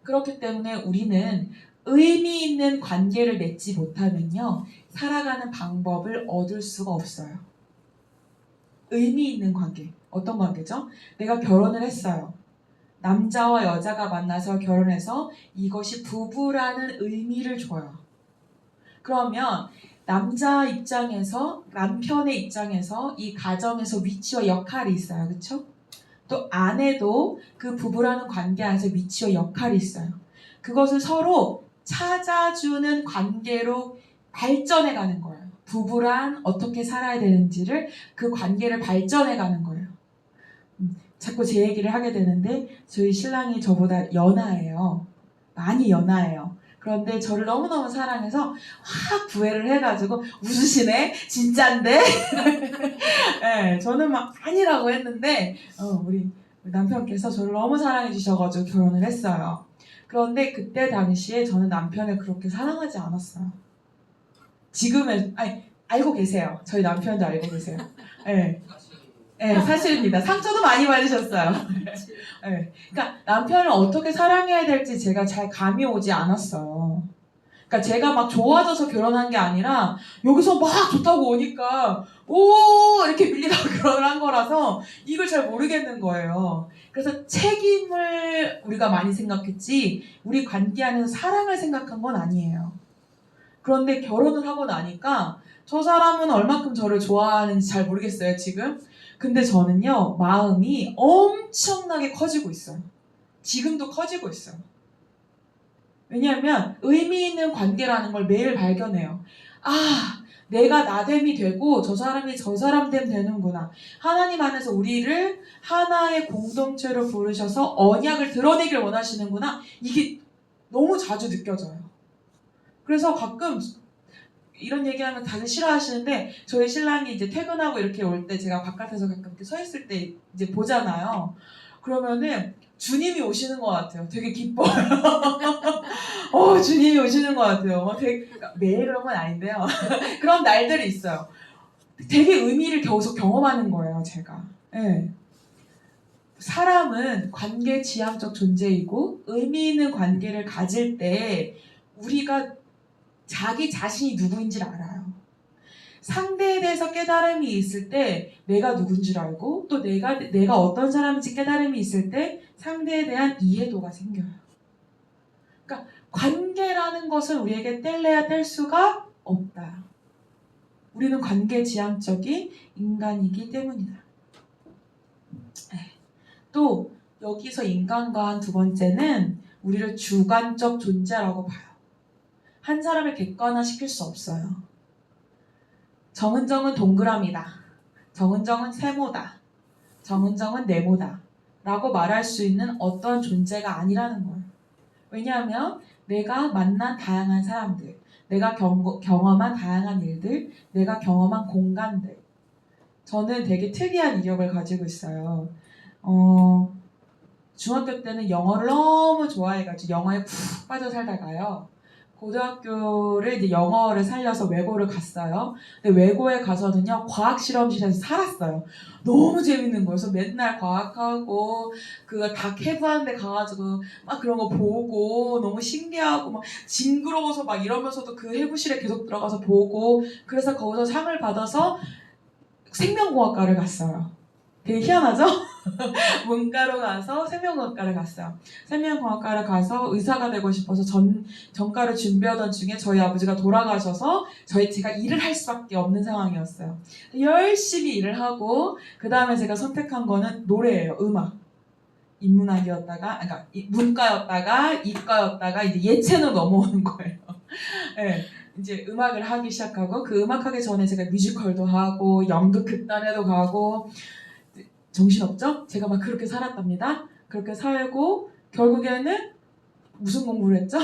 그렇기 때문에 우리는 의미 있는 관계를 맺지 못하면요, 살아가는 방법을 얻을 수가 없어요. 의미 있는 관계. 어떤 관계죠? 내가 결혼을 했어요. 남자와 여자가 만나서 결혼해서 이것이 부부라는 의미를 줘요. 그러면 남자 입장에서, 남편의 입장에서 이 가정에서 위치와 역할이 있어요. 그렇죠? 또 아내도 그 부부라는 관계 안에서 위치와 역할이 있어요. 그것을 서로 찾아주는 관계로 발전해가는 거예요. 부부란 어떻게 살아야 되는지를 그 관계를 발전해가는 거예요. 자꾸 제 얘기를 하게 되는데 저희 신랑이 저보다 연하예요. 많이 연하예요. 그런데 저를 너무너무 사랑해서 확 구애를 해가지고 웃으시네? 진짠데? 네, 저는 막 아니라고 했는데 우리 남편께서 저를 너무 사랑해 주셔가지고 결혼을 했어요. 그런데 그때 당시에 저는 남편을 그렇게 사랑하지 않았어요. 지금은 알고 계세요. 저희 남편도 알고 계세요. 네. 네, 사실입니다. 상처도 많이 받으셨어요. 네. 그러니까 남편을 어떻게 사랑해야 될지 제가 잘 감이 오지 않았어요. 그러니까 제가 막 좋아져서 결혼한 게 아니라 여기서 막 좋다고 오니까 오 이렇게 밀리다가 결혼을 한 거라서 이걸 잘 모르겠는 거예요. 그래서 책임을 우리가 많이 생각했지 우리 관계 안에서 사랑을 생각한 건 아니에요. 그런데 결혼을 하고 나니까 저 사람은 얼마큼 저를 좋아하는지 잘 모르겠어요 지금. 근데 저는요 마음이 엄청나게 커지고 있어요. 지금도 커지고 있어요. 왜냐하면 의미 있는 관계라는 걸 매일 발견해요. 아, 내가 나됨이 되고 저 사람이 저 사람됨 되는구나. 하나님 안에서 우리를 하나의 공동체로 부르셔서 언약을 드러내길 원하시는구나. 이게 너무 자주 느껴져요. 그래서 가끔 이런 얘기하면 다들 싫어하시는데 저희 신랑이 이제 퇴근하고 이렇게 올 때 제가 바깥에서 가끔 이렇게 서 있을 때 이제 보잖아요. 그러면은 주님이 오시는 것 같아요. 되게 기뻐요. 주님이 오시는 것 같아요. 되게, 매일 그런 건 아닌데요. 그런 날들이 있어요. 되게 의미를 계속 경험하는 거예요, 제가. 네. 사람은 관계 지향적 존재이고 의미 있는 관계를 가질 때 우리가 자기 자신이 누구인지를 알아요. 상대에 대해서 깨달음이 있을 때 내가 누군지를 알고 또 내가 어떤 사람인지 깨달음이 있을 때 상대에 대한 이해도가 생겨요. 그러니까 관계라는 것을 우리에게 뗄래야 뗄 수가 없다. 우리는 관계 지향적인 인간이기 때문이다. 또 여기서 인간관 두 번째는 우리를 주관적 존재라고 봐요. 한 사람을 객관화시킬 수 없어요. 정은정은 동그라미다. 정은정은 세모다. 정은정은 네모다. 라고 말할 수 있는 어떤 존재가 아니라는 거예요. 왜냐하면 내가 만난 다양한 사람들, 내가 경험한 다양한 일들, 내가 경험한 공간들. 저는 되게 특이한 이력을 가지고 있어요. 중학교 때는 영어를 너무 좋아해가지고 영어에 푹 빠져 살다가요. 고등학교를 이제 영어를 살려서 외고를 갔어요. 근데 외고에 가서는요, 과학 실험실에서 살았어요. 너무 재밌는 거예요. 그래서 맨날 과학하고, 그거 다 캐브하는 데 가가지고, 막 그런 거 보고, 너무 신기하고, 막 징그러워서 막 이러면서도 그 해부실에 계속 들어가서 보고, 그래서 거기서 상을 받아서 생명공학과를 갔어요. 되게 희한하죠? 문과로 가서 생명공학과를 갔어요. 생명공학과를 가서 의사가 되고 싶어서 전과를 준비하던 중에 저희 아버지가 돌아가셔서 제가 일을 할 수밖에 없는 상황이었어요. 열심히 일을 하고 그 다음에 제가 선택한 거는 노래예요. 음악. 인문학이었다가 그러니까 문과였다가 이과였다가 이제 예체능 넘어오는 거예요. 네. 이제 음악을 하기 시작하고 그 음악하기 전에 제가 뮤지컬도 하고 연극 극단에도 가고 정신없죠? 제가 막 그렇게 살았답니다. 그렇게 살고 결국에는 무슨 공부를 했죠?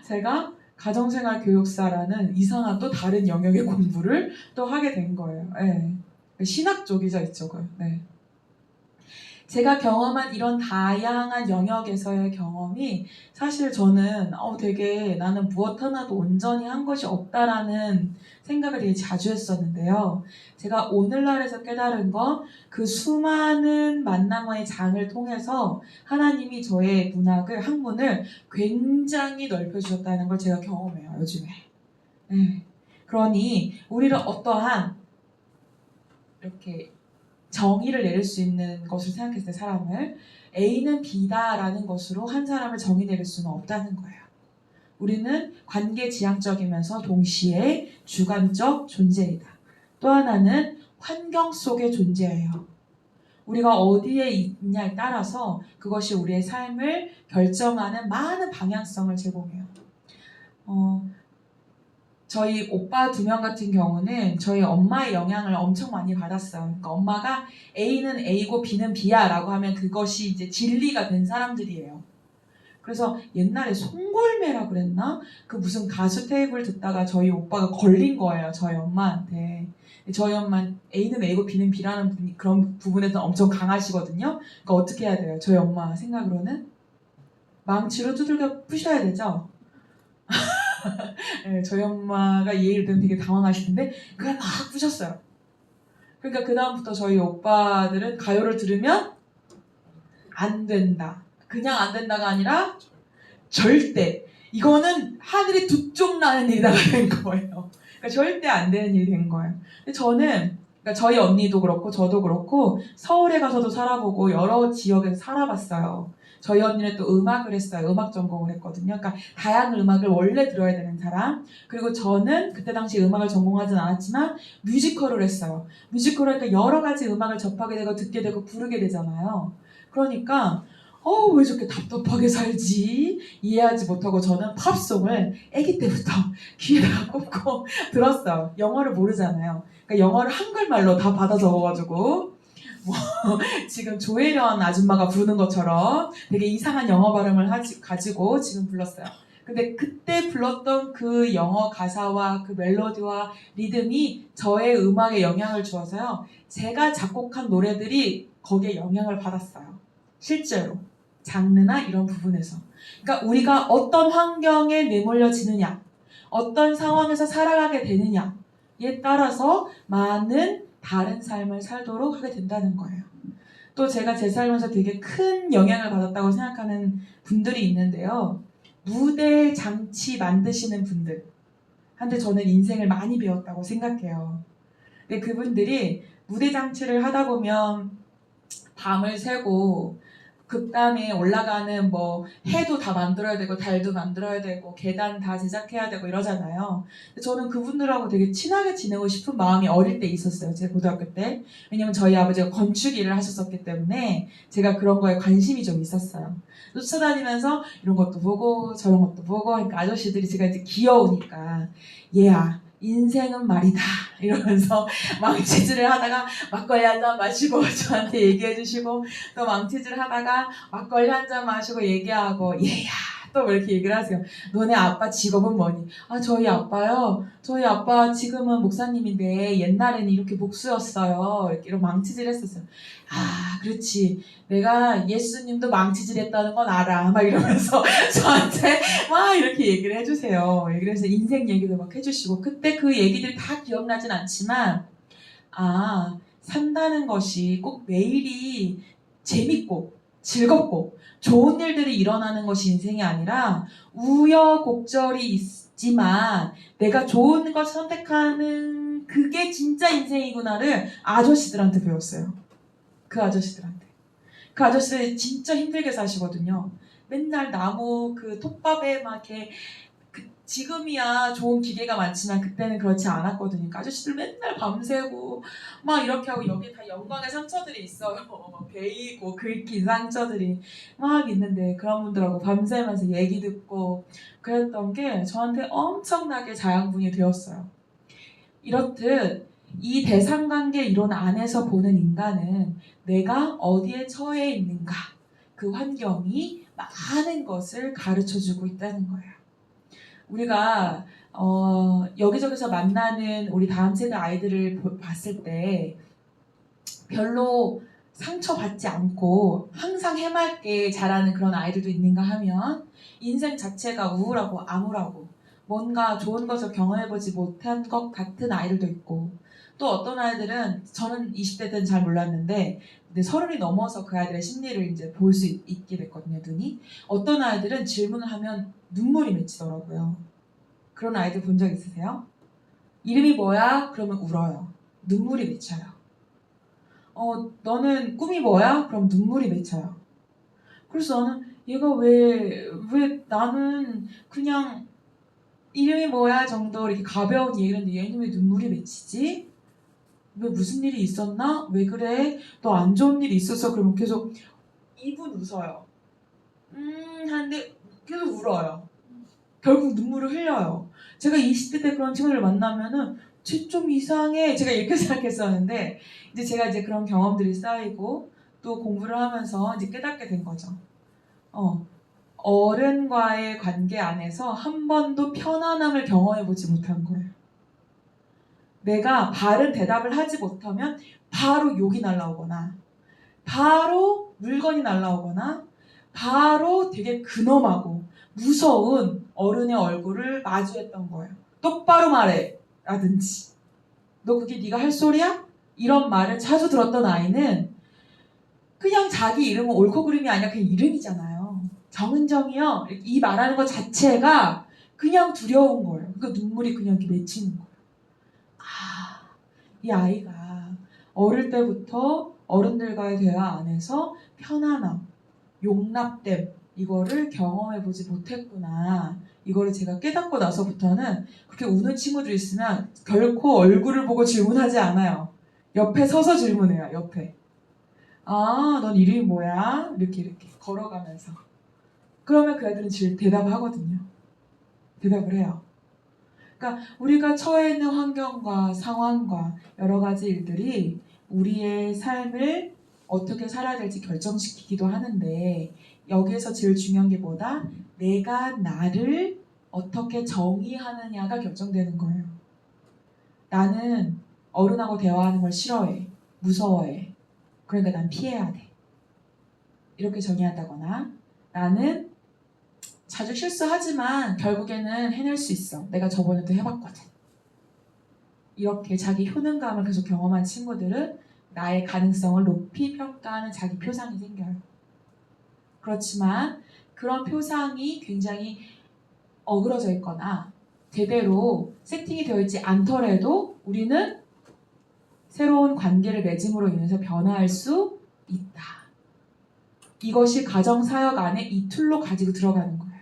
제가 가정생활 교육사라는 이상한 또 다른 영역의 공부를 또 하게 된 거예요. 네. 신학 쪽이죠, 이쪽은. 네. 제가 경험한 이런 다양한 영역에서의 경험이 사실 저는 되게 나는 무엇 하나도 온전히 한 것이 없다라는 생각을 되게 자주 했었는데요. 제가 오늘날에서 깨달은 건 그 수많은 만남의 장을 통해서 하나님이 저의 학문을 굉장히 넓혀주셨다는 걸 제가 경험해요, 요즘에. 네. 그러니 우리를 어떠한 이렇게 정의를 내릴 수 있는 것을 생각했을 때 사람을 A는 B다라는 것으로 한 사람을 정의 내릴 수는 없다는 거예요. 우리는 관계지향적이면서 동시에 주관적 존재이다. 또 하나는 환경 속의 존재예요. 우리가 어디에 있냐에 따라서 그것이 우리의 삶을 결정하는 많은 방향성을 제공해요. 저희 오빠 2명 같은 경우는 저희 엄마의 영향을 엄청 많이 받았어요. 그러니까 엄마가 A는 A고 B는 B야 라고 하면 그것이 이제 진리가 된 사람들이에요. 그래서 옛날에 송골매라 그랬나? 그 무슨 가수 테이블 듣다가 저희 오빠가 걸린 거예요. 저희 엄마한테. 저희 엄마는 A는 A고 B는 B라는 그런 부분에서 엄청 강하시거든요. 그러니까 어떻게 해야 돼요? 저희 엄마 생각으로는? 망치로 두들겨 부셔야 되죠? 네, 저희 엄마가 이 얘기를 들으면 되게 당황하시는데 그걸 막 부셨어요. 그러니까 그 다음부터 저희 오빠들은 가요를 들으면 안 된다. 그냥 안 된다가 아니라 절대. 이거는 하늘이 두 쪽 나는 일이다가 된 거예요. 그러니까 절대 안 되는 일이 된 거예요. 근데 저는 그러니까 저희 언니도 그렇고 저도 그렇고 서울에 가서도 살아보고 여러 지역에서 살아봤어요. 저희 언니는 또 음악을 했어요. 음악 전공을 했거든요. 그러니까 다양한 음악을 원래 들어야 되는 사람. 그리고 저는 그때 당시 음악을 전공하진 않았지만 뮤지컬을 했어요. 뮤지컬을 하니까 여러 가지 음악을 접하게 되고 듣게 되고 부르게 되잖아요. 그러니까 왜 저렇게 답답하게 살지? 이해하지 못하고 저는 팝송을 아기 때부터 귀에다가 꽂고 들었어요. 영어를 모르잖아요. 그러니까 영어를 한글말로 다 받아 적어가지고 뭐 지금 조혜련 아줌마가 부르는 것처럼 되게 이상한 영어 발음을 가지고 지금 불렀어요. 근데 그때 불렀던 그 영어 가사와 그 멜로디와 리듬이 저의 음악에 영향을 주어서요. 제가 작곡한 노래들이 거기에 영향을 받았어요. 실제로. 장르나 이런 부분에서. 그러니까 우리가 어떤 환경에 내몰려지느냐, 어떤 상황에서 살아가게 되느냐에 따라서 많은 다른 삶을 살도록 하게 된다는 거예요. 또 제가 제 삶에서 되게 큰 영향을 받았다고 생각하는 분들이 있는데요. 무대 장치 만드시는 분들. 한테 저는 인생을 많이 배웠다고 생각해요. 근데 그분들이 무대 장치를 하다 보면 밤을 새고 극단에 올라가는 해도 다 만들어야 되고 달도 만들어야 되고 계단 다 제작해야 되고 이러잖아요. 저는 그분들하고 되게 친하게 지내고 싶은 마음이 어릴 때 있었어요. 제 고등학교 때. 왜냐면 저희 아버지가 건축 일을 하셨었기 때문에 제가 그런 거에 관심이 좀 있었어요. 쫓아다니면서 이런 것도 보고 저런 것도 보고 그러니까 아저씨들이 제가 이제 귀여우니까 얘야 인생은 말이다 이러면서 망치질을 하다가 막걸리 한 잔 마시고 저한테 얘기해 주시고 또 망치질 하다가 막걸리 한 잔 마시고 얘기하고 얘야 또 이렇게 얘기를 하세요. 너네 아빠 직업은 뭐니? 아 저희 아빠요? 저희 아빠 지금은 목사님인데 옛날에는 이렇게 목수였어요. 이렇게 망치질 했었어요. 아 그렇지 내가 예수님도 망치질 했다는 건 알아 막 이러면서 저한테 막 이렇게 얘기를 해주세요. 그래서 인생 얘기도 막 해주시고 그때 그 얘기들이 다 기억나진 않지만 산다는 것이 꼭 매일이 재밌고 즐겁고 좋은 일들이 일어나는 것이 인생이 아니라 우여곡절이 있지만 내가 좋은 걸 선택하는 그게 진짜 인생이구나를 아저씨들한테 배웠어요. 그 아저씨들한테. 그 아저씨 진짜 힘들게 사시거든요. 맨날 나무 그 톱밥에 막 이렇게 지금이야 좋은 기계가 많지만 그때는 그렇지 않았거든요. 그러니까 아저씨들 맨날 밤새고 막 이렇게 하고 여기 다 영광의 상처들이 있어요. 베이고 긁힌 상처들이 막 있는데 그런 분들하고 밤새면서 얘기 듣고 그랬던 게 저한테 엄청나게 자양분이 되었어요. 이렇듯 이 대상관계 이론 안에서 보는 인간은 내가 어디에 처해 있는가 그 환경이 많은 것을 가르쳐주고 있다는 거예요. 우리가 여기저기서 만나는 우리 다음 세대 아이들을 봤을 때 별로 상처받지 않고 항상 해맑게 자라는 그런 아이들도 있는가 하면 인생 자체가 우울하고 암울하고 뭔가 좋은 것을 경험해보지 못한 것 같은 아이들도 있고 또 어떤 아이들은 저는 20대 때는 잘 몰랐는데 근데 30이 넘어서 그 아이들의 심리를 이제 볼 수 있게 됐거든요, 눈이. 어떤 아이들은 질문을 하면 눈물이 맺히더라고요. 그런 아이들 본 적 있으세요? 이름이 뭐야? 그러면 울어요. 눈물이 맺혀요. 너는 꿈이 뭐야? 그럼 눈물이 맺혀요. 그래서 나는 얘가 왜 나는 그냥 이름이 뭐야 정도 이렇게 가벼운 얘기를 했는데 얘는 왜 눈물이 맺히지? 왜 무슨 일이 있었나? 왜 그래? 너 안 좋은 일이 있었어? 그러면 계속 입은 웃어요. 하는데 계속 울어요. 결국 눈물을 흘려요. 제가 20대 때 그런 친구를 만나면은 쟤 좀 이상해. 제가 이렇게 생각했었는데 이제 제가 이제 그런 경험들이 쌓이고 또 공부를 하면서 이제 깨닫게 된 거죠. 어른과의 관계 안에서 한 번도 편안함을 경험해보지 못한 거예요. 내가 바른 대답을 하지 못하면 바로 욕이 날라오거나 바로 물건이 날라오거나 바로 되게 근엄하고 무서운 어른의 얼굴을 마주했던 거예요. 똑바로 말해 라든지 너 그게 네가 할 소리야? 이런 말을 자주 들었던 아이는 그냥 자기 이름은 옳고 그름이 아니라 그냥 이름이잖아요. 정은정이요. 이 말하는 것 자체가 그냥 두려운 거예요. 그러니까 눈물이 그냥 이렇게 맺히는 거예요. 이 아이가 어릴 때부터 어른들과의 대화 안에서 편안함, 용납됨 이거를 경험해보지 못했구나. 이거를 제가 깨닫고 나서부터는 그렇게 우는 친구들이 있으면 결코 얼굴을 보고 질문하지 않아요. 옆에 서서 질문해요. 옆에. 넌 이름이 뭐야? 이렇게 걸어가면서. 그러면 그 애들은 대답을 하거든요. 대답을 해요. 그러니까 우리가 처해 있는 환경과 상황과 여러 가지 일들이 우리의 삶을 어떻게 살아야 될지 결정시키기도 하는데 여기에서 제일 중요한 게 뭐다? 내가 나를 어떻게 정의하느냐가 결정되는 거예요. 나는 어른하고 대화하는 걸 싫어해. 무서워해. 그러니까 난 피해야 돼. 이렇게 정의한다거나 나는 자주 실수하지만 결국에는 해낼 수 있어. 내가 저번에도 해봤거든. 이렇게 자기 효능감을 계속 경험한 친구들은 나의 가능성을 높이 평가하는 자기 표상이 생겨요. 그렇지만 그런 표상이 굉장히 어그러져 있거나 제대로 세팅이 되어 있지 않더라도 우리는 새로운 관계를 맺음으로 인해서 변화할 수 있다. 이것이 가정사역 안에 이 툴로 가지고 들어가는 거예요.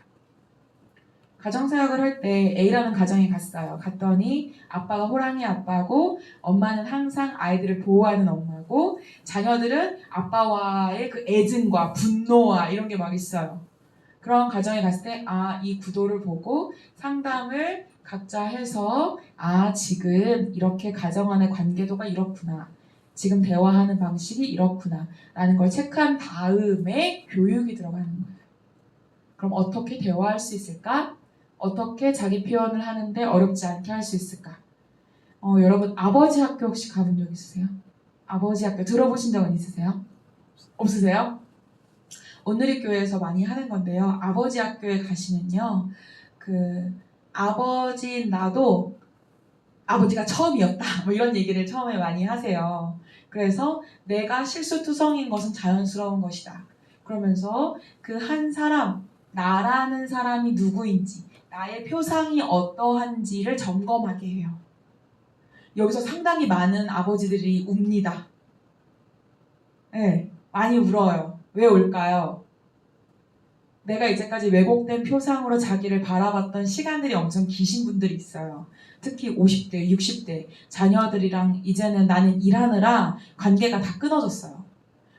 가정사역을 할 때 A라는 가정에 갔어요. 갔더니 아빠가 호랑이 아빠고 엄마는 항상 아이들을 보호하는 엄마고 자녀들은 아빠와의 그 애증과 분노와 이런 게 막 있어요. 그런 가정에 갔을 때 이 구도를 보고 상담을 각자 해서 지금 이렇게 가정 안의 관계도가 이렇구나. 지금 대화하는 방식이 이렇구나. 라는 걸 체크한 다음에 교육이 들어가는 거예요. 그럼 어떻게 대화할 수 있을까? 어떻게 자기 표현을 하는데 어렵지 않게 할 수 있을까? 여러분 아버지 학교 혹시 가본 적 있으세요? 아버지 학교 들어보신 적은 있으세요? 없으세요? 오늘의 교회에서 많이 하는 건데요. 아버지 학교에 가시면요. 아버지인 나도 아버지가 처음이었다. 뭐 이런 얘기를 처음에 많이 하세요. 그래서 내가 실수투성인 것은 자연스러운 것이다. 그러면서 그 한 사람, 나라는 사람이 누구인지 나의 표상이 어떠한지를 점검하게 해요. 여기서 상당히 많은 아버지들이 웁니다. 네, 많이 울어요. 왜 울까요? 내가 이제까지 왜곡된 표상으로 자기를 바라봤던 시간들이 엄청 기신 분들이 있어요. 특히 50대, 60대 자녀들이랑 이제는 나는 일하느라 관계가 다 끊어졌어요.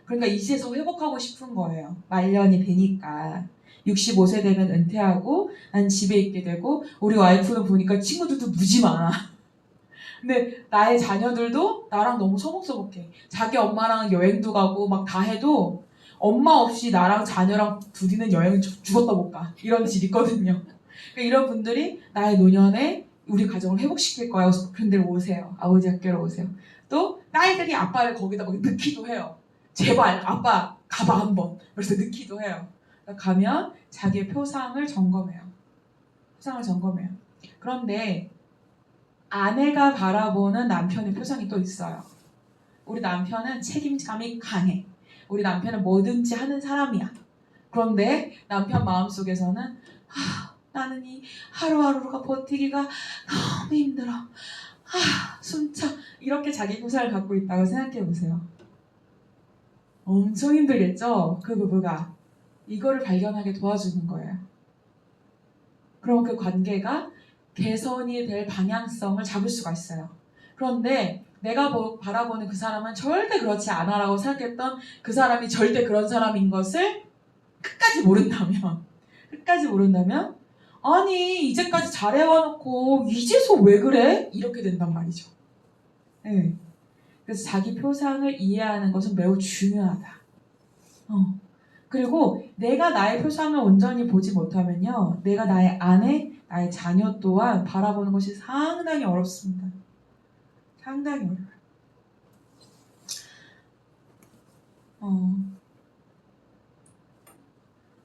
그러니까 이제서 회복하고 싶은 거예요. 말년이 되니까. 65세 되면 은퇴하고 난 집에 있게 되고 우리 와이프는 보니까 친구들도 무지 많아. 근데 나의 자녀들도 나랑 너무 서먹서먹해. 자기 엄마랑 여행도 가고 막 다 해도 엄마 없이 나랑 자녀랑 둘이는 여행을 죽었다 못 가. 이런 집 있거든요. 그러니까 이런 분들이 나의 노년에 우리 가정을 회복시킬 거야. 그래서 그런 데로 오세요. 아버지 학교로 오세요. 또 딸들이 아빠를 거기다 넣기도 해요. 제발 아빠 가봐 한번. 그래서 넣기도 해요. 가면 자기의 표상을 점검해요. 표상을 점검해요. 그런데 아내가 바라보는 남편의 표상이 또 있어요. 우리 남편은 책임감이 강해. 우리 남편은 뭐든지 하는 사람이야. 그런데 남편 마음속에서는 나는 이 하루하루가 버티기가 너무 힘들어. 숨차. 이렇게 자기 표상을 갖고 있다고 생각해 보세요. 엄청 힘들겠죠? 그 부부가. 이거를 발견하게 도와주는 거예요. 그럼 그 관계가 개선이 될 방향성을 잡을 수가 있어요. 그런데 내가 바라보는 그 사람은 절대 그렇지 않아라고 생각했던 그 사람이 절대 그런 사람인 것을 끝까지 모른다면 아니 이제까지 잘해와놓고 이제서 왜 그래? 이렇게 된단 말이죠. 네. 그래서 자기 표상을 이해하는 것은 매우 중요하다. 그리고 내가 나의 표상을 온전히 보지 못하면요, 내가 나의 아내, 나의 자녀 또한 바라보는 것이 상당히 어렵습니다. 상당히 어려워요.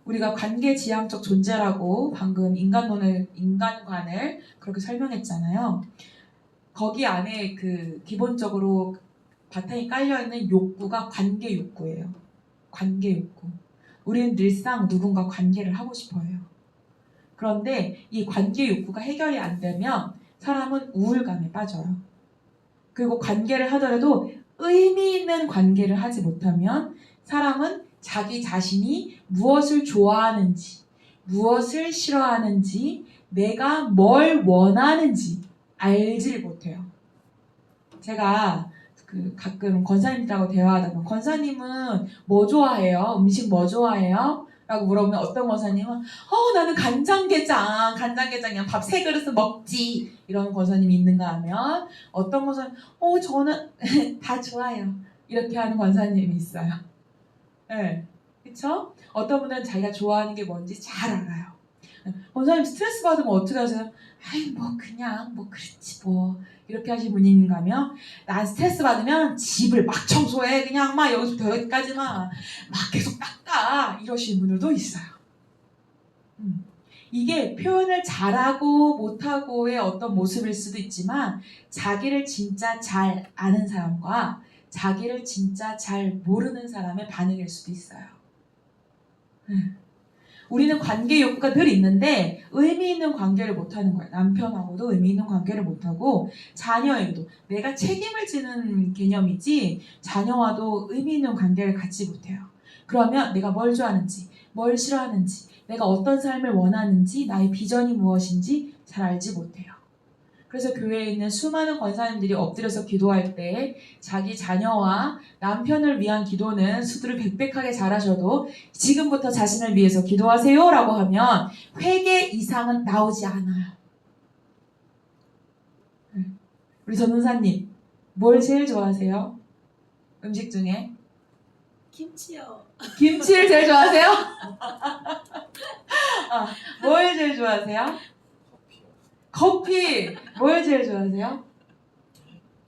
우리가 관계지향적 존재라고 방금 인간관을 그렇게 설명했잖아요. 거기 안에 그 기본적으로 바탕이 깔려있는 욕구가 관계 욕구예요. 관계 욕구. 우리는 늘상 누군가 관계를 하고 싶어 해요. 그런데 이 관계 욕구가 해결이 안 되면 사람은 우울감에 빠져요. 그리고 관계를 하더라도 의미 있는 관계를 하지 못하면 사람은 자기 자신이 무엇을 좋아하는지, 무엇을 싫어하는지, 내가 뭘 원하는지 알지를 못해요. 제가 가끔 권사님들하고 대화하다 보면 권사님은 뭐 좋아해요? 음식 뭐 좋아해요? 라고 물어보면 어떤 권사님은 나는 간장게장이랑 밥 3그릇은 먹지 이러는 권사님이 있는가 하면 어떤 권사님 저는 다 좋아요 이렇게 하는 권사님이 있어요. 네, 그쵸? 어떤 분은 자기가 좋아하는 게 뭔지 잘 알아요. 권사님 스트레스 받으면 어떻게 하세요? 그냥 그렇지 이렇게 하시는 분이 있는가 하면 난 스트레스 받으면 집을 막 청소해 그냥 막 여기서부터 여기까지만 막 계속 닦아 이러시는 분들도 있어요. 이게 표현을 잘하고 못하고의 어떤 모습일 수도 있지만 자기를 진짜 잘 아는 사람과 자기를 진짜 잘 모르는 사람의 반응일 수도 있어요. 우리는 관계 욕구가 늘 있는데 의미 있는 관계를 못하는 거예요. 남편하고도 의미 있는 관계를 못하고 자녀에게도 내가 책임을 지는 개념이지 자녀와도 의미 있는 관계를 갖지 못해요. 그러면 내가 뭘 좋아하는지 뭘 싫어하는지 내가 어떤 삶을 원하는지 나의 비전이 무엇인지 잘 알지 못해요. 그래서 교회에 있는 수많은 권사님들이 엎드려서 기도할 때 자기 자녀와 남편을 위한 기도는 수두를 빽빽하게 잘하셔도 지금부터 자신을 위해서 기도하세요 라고 하면 회개 이상은 나오지 않아요. 우리 전은사님 뭘 제일 좋아하세요? 음식 중에? 김치요. 김치를 제일 좋아하세요? 뭘 제일 좋아하세요? 커피. 뭘 제일 좋아하세요?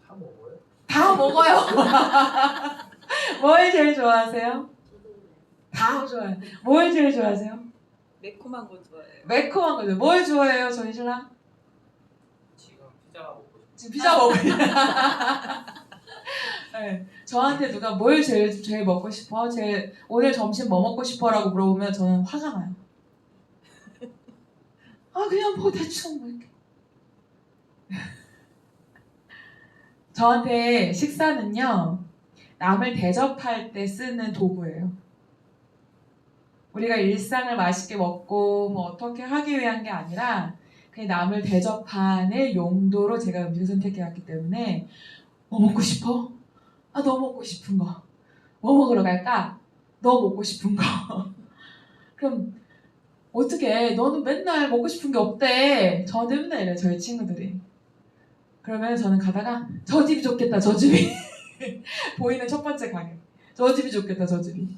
다 먹어요? 다 먹어요. 뭘 제일 좋아하세요? 다 좋아해요. 뭘 제일 좋아하세요? 매콤한 거 좋아해요. 매콤한 거죠. 뭘 좋아해요, 저희 신랑? 지금 피자가 먹고 싶어. 지금 피자 먹어요. 네, 저한테 누가 뭘 제일 먹고 싶어? 오늘 점심 뭐 먹고 싶어? 라고 물어보면 저는 화가 나요. 그냥 대충 이렇게. 저한테 식사는요, 남을 대접할 때 쓰는 도구예요. 우리가 일상을 맛있게 먹고 어떻게 하기 위한 게 아니라 그냥 남을 대접하는 용도로 제가 음식을 선택해왔기 때문에 뭐 먹고 싶어? 너 먹고 싶은 거. 뭐 먹으러 갈까? 너 먹고 싶은 거. 그럼 어떻게 너는 맨날 먹고 싶은 게 없대. 저는 맨날 이래요, 저희 친구들이. 그러면 저는 가다가 저 집이 좋겠다, 저 집이. 보이는 첫 번째 가게. 저 집이 좋겠다, 저 집이.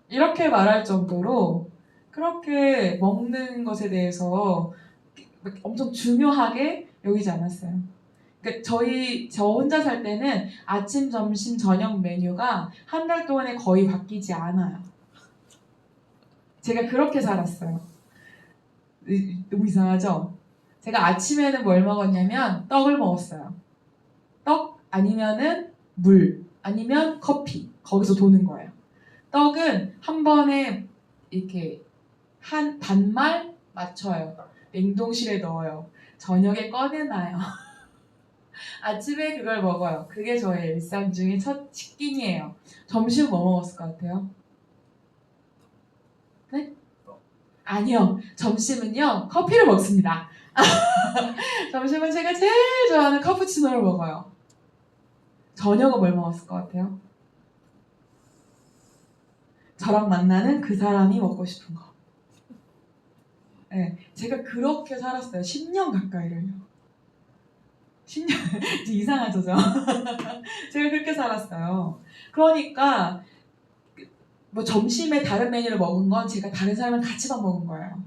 이렇게 말할 정도로 그렇게 먹는 것에 대해서 엄청 중요하게 여기지 않았어요. 저 혼자 살 때는 아침, 점심, 저녁 메뉴가 한 달 동안에 거의 바뀌지 않아요. 제가 그렇게 살았어요. 너무 이상하죠? 제가 아침에는 뭘 먹었냐면 떡을 먹었어요. 떡 아니면은 물 아니면 커피. 거기서 도는 거예요. 떡은 한 번에 이렇게 한 반말 맞춰요. 냉동실에 넣어요. 저녁에 꺼내놔요. 아침에 그걸 먹어요. 그게 저의 일상 중에 첫 식기니에요. 점심 뭐 먹었을 것 같아요? 네? 아니요. 점심은요. 커피를 먹습니다. 점심은 제가 제일 좋아하는 카푸치노를 먹어요. 저녁은 뭘 먹었을 것 같아요? 저랑 만나는 그 사람이 먹고 싶은 거. 네, 제가 그렇게 살았어요. 10년 가까이를요. 10년 이상하죠, 저. 제가 그렇게 살았어요. 그러니까 뭐 점심에 다른 메뉴를 먹은 건 제가 다른 사람이랑 같이 밥 먹은 거예요.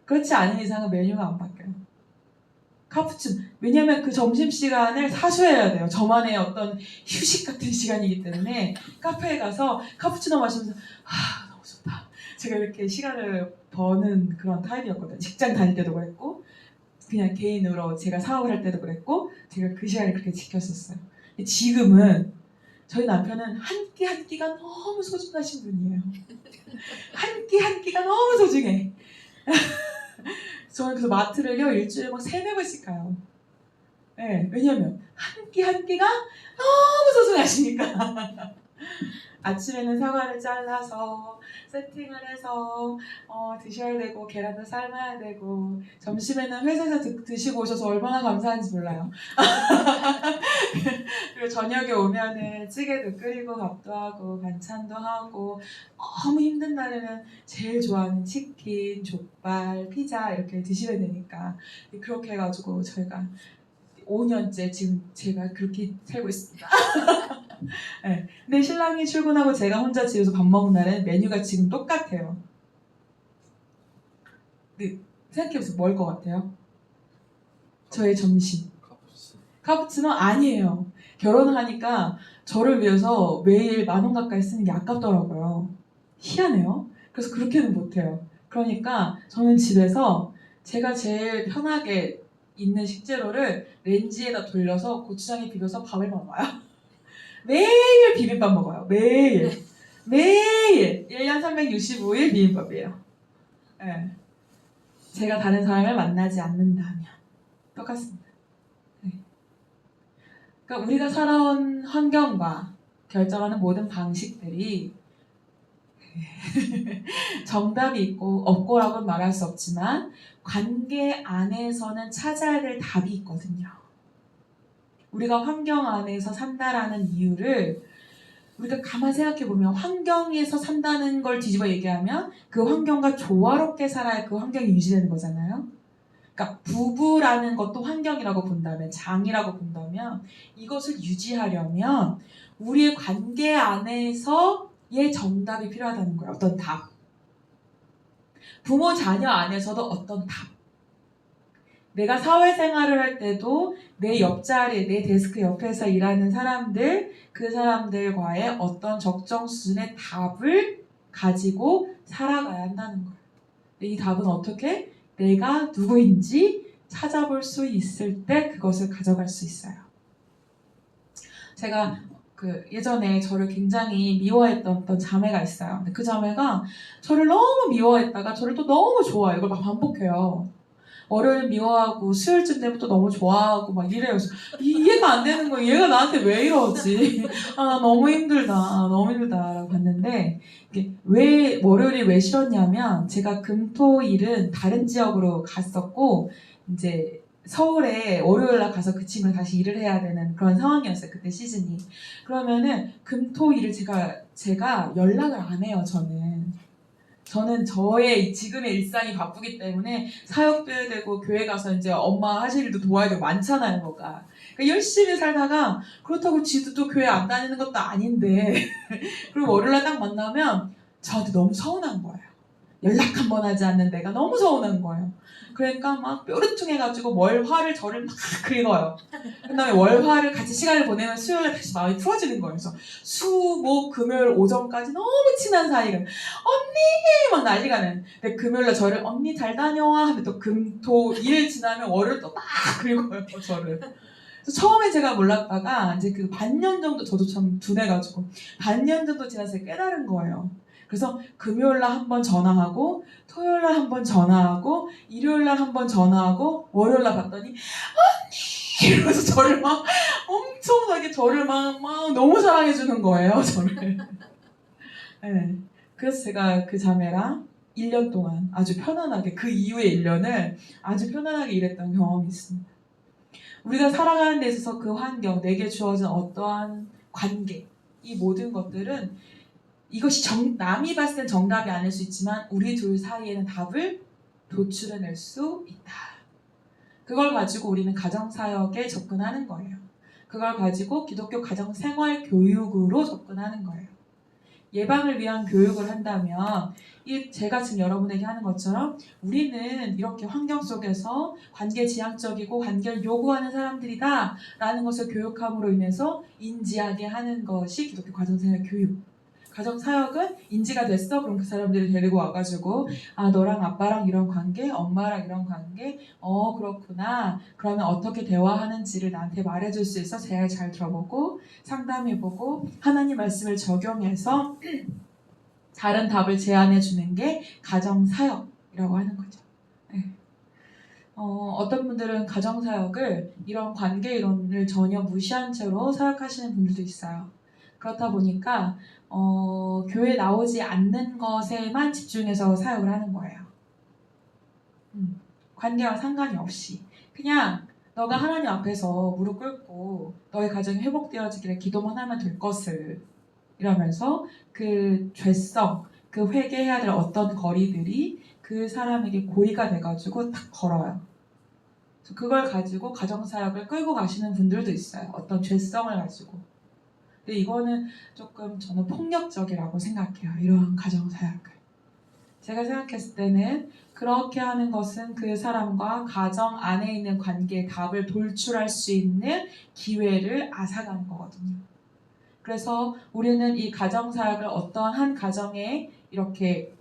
그렇지 않은 이상은 메뉴가 안 바뀌어요. 카푸치노. 왜냐면 그 점심시간을 사수해야 돼요. 저만의 어떤 휴식 같은 시간이기 때문에 카페에 가서 카푸치노 마시면서 너무 좋다. 제가 이렇게 시간을 버는 그런 타입이었거든요. 직장 다닐 때도 그랬고 그냥 개인으로 제가 사업을 할 때도 그랬고 제가 그 시간을 그렇게 지켰었어요. 지금은 저희 남편은 한 끼 한 끼가 너무 소중하신 분이에요. 한 끼 한 끼가 너무 소중해. 저는 그래서 마트를요 일주일에 막 3-4번씩 가요. 네, 왜냐면 한 끼 한 끼가 너무 소중하시니까. 아침에는 사과를 잘라서 세팅을 해서 드셔야 되고 계란도 삶아야 되고 점심에는 회사에서 드시고 오셔서 얼마나 감사한지 몰라요. 그리고 저녁에 오면은 찌개도 끓이고 밥도 하고 반찬도 하고 너무 힘든 날에는 제일 좋아하는 치킨, 족발, 피자 이렇게 드시면 되니까 그렇게 해가지고 저희가 5년째 지금 제가 그렇게 살고 있습니다. 네. 근데 신랑이 출근하고 제가 혼자 집에서 밥 먹는 날엔 메뉴가 지금 똑같아요. 근데 생각해보세요. 뭘 것 같아요? 저의 점심. 카푸치노 아니에요. 결혼을 하니까 저를 위해서 매일 10,000원 가까이 쓰는 게 아깝더라고요. 희한해요. 그래서 그렇게는 못해요. 그러니까 저는 집에서 제가 제일 편하게 있는 식재료를 렌지에다 돌려서 고추장에 비벼서 밥을 먹어요. 매일 비빔밥 먹어요. 매일. 매일. 1년 365일 비빔밥이에요. 네. 제가 다른 사람을 만나지 않는다면 똑같습니다. 네. 그러니까 우리가 살아온 환경과 결정하는 모든 방식들이 정답이 있고 없고라고는 말할 수 없지만 관계 안에서는 찾아야 될 답이 있거든요. 우리가 환경 안에서 산다라는 이유를 우리가 가만 생각해보면 환경에서 산다는 걸 뒤집어 얘기하면 그 환경과 조화롭게 살아야 그 환경이 유지되는 거잖아요. 그러니까 부부라는 것도 환경이라고 본다면 장이라고 본다면 이것을 유지하려면 우리의 관계 안에서의 정답이 필요하다는 거예요. 어떤 답. 부모 자녀 안에서도 어떤 답. 내가 사회생활을 할 때도 내 옆자리, 내 데스크 옆에서 일하는 사람들, 그 사람들과의 어떤 적정 수준의 답을 가지고 살아가야 한다는 거예요. 이 답은 어떻게? 내가 누구인지 찾아볼 수 있을 때 그것을 가져갈 수 있어요. 제가 예전에 저를 굉장히 미워했던 어떤 자매가 있어요. 근데 그 자매가 저를 너무 미워했다가 저를 또 너무 좋아해요. 이걸 막 반복해요. 월요일 미워하고 수요일쯤 되면 또 너무 좋아하고 막 이래요. 그래서 이해가 안 되는 거예요. 얘가 나한테 왜 이러지? 나 너무 힘들다. 너무 힘들다라고 봤는데 왜 월요일이 왜 싫었냐면 제가 금토일은 다른 지역으로 갔었고 이제 서울에 월요일날 가서 그 친구랑 다시 일을 해야 되는 그런 상황이었어요. 그때 시즌이. 그러면은 금토일을 제가 연락을 안 해요. 저는 저의 지금의 일상이 바쁘기 때문에 사역도 해야 되고 교회 가서 이제 엄마 하실 일도 도와야 되고 많잖아요, 뭐가. 그러니까 열심히 살다가 그렇다고 지도 또 교회 안 다니는 것도 아닌데 그리고 월요일날 딱 만나면 저한테 너무 서운한 거예요. 연락 한 번 하지 않는 내가 너무 서운한 거예요. 그러니까 막 뾰루퉁해가지고 월화를 저를 막 긁어요. 그 다음에 월화를 같이 시간을 보내면 수요일에 다시 마음이 풀어지는 거예요. 그래서 수, 목, 금요일 오전까지 너무 친한 사이를 언니 막 난리가 나는. 근데 금요일에 저를 언니 잘 다녀와 하면 또 금, 토, 일 지나면 월요일 또 막 긁어요. 저를. 그래서 처음에 제가 몰랐다가 이제 그 반년 정도 저도 참 둔해가지고 반년 정도 지나서 깨달은 거예요. 그래서 금요일날 한 번 전화하고 토요일날 한 번 전화하고 일요일날 한 번 전화하고 월요일날 봤더니 언니 이러면서 저를 막 엄청나게 저를 막 너무 사랑해주는 거예요. 저를. 네. 그래서 제가 그 자매랑 1년 동안 아주 편안하게 그 이후의 1년을 아주 편안하게 일했던 경험이 있습니다. 우리가 살아가는 데 있어서 그 환경, 내게 주어진 어떠한 관계, 이 모든 것들은 이것이 남이 봤을 땐 정답이 아닐 수 있지만 우리 둘 사이에는 답을 도출해낼 수 있다. 그걸 가지고 우리는 가정사역에 접근하는 거예요. 그걸 가지고 기독교 가정생활 교육으로 접근하는 거예요. 예방을 위한 교육을 한다면 제가 지금 여러분에게 하는 것처럼 우리는 이렇게 환경 속에서 관계 지향적이고 관계를 요구하는 사람들이다 라는 것을 교육함으로 인해서 인지하게 하는 것이 기독교 가정생활 교육. 가정사역은 인지가 됐어? 그럼 그 사람들이 데리고 와가지고 아 너랑 아빠랑 이런 관계, 엄마랑 이런 관계 그렇구나. 그러면 어떻게 대화하는지를 나한테 말해줄 수 있어? 잘 들어보고 상담해보고 하나님 말씀을 적용해서 다른 답을 제안해주는 게 가정사역이라고 하는 거죠. 네. 어떤 분들은 가정사역을 이런 관계 이론을 전혀 무시한 채로 사역하시는 분들도 있어요. 그렇다 보니까 교회 나오지 않는 것에만 집중해서 사역을 하는 거예요. 관계와 상관이 없이 그냥 너가 하나님 앞에서 무릎 꿇고 너의 가정이 회복되어지기를 기도만 하면 될 것을 이러면서 그 죄성, 그 회개해야 될 어떤 거리들이 그 사람에게 고의가 돼가지고 딱 걸어요. 그걸 가지고 가정사역을 끌고 가시는 분들도 있어요. 어떤 죄성을 가지고. 근데 이거는 조금 저는 폭력적이라고 생각해요. 이러한 가정사역을. 제가 생각했을 때는 그렇게 하는 것은 그 사람과 가정 안에 있는 관계의 답을 돌출할 수 있는 기회를 앗아가는 거거든요. 그래서 우리는 이 가정사역을 어떤 한 가정에 이렇게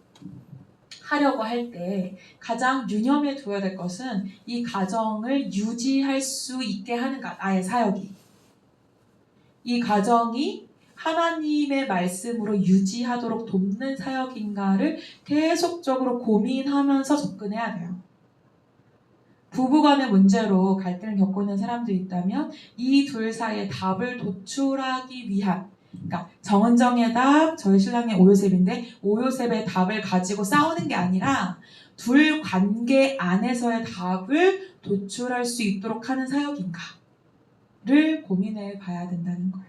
하려고 할 때 가장 유념해 둬야 될 것은 이 가정을 유지할 수 있게 하는 나의 사역이. 이 가정이 하나님의 말씀으로 유지하도록 돕는 사역인가를 계속적으로 고민하면서 접근해야 돼요. 부부간의 문제로 갈등을 겪고 있는 사람들이 있다면 이 둘 사이의 답을 도출하기 위한 그러니까 정은정의 답, 저희 신랑의 오요셉인데 오요셉의 답을 가지고 싸우는 게 아니라 둘 관계 안에서의 답을 도출할 수 있도록 하는 사역인가를 고민해 봐야 된다는 거예요.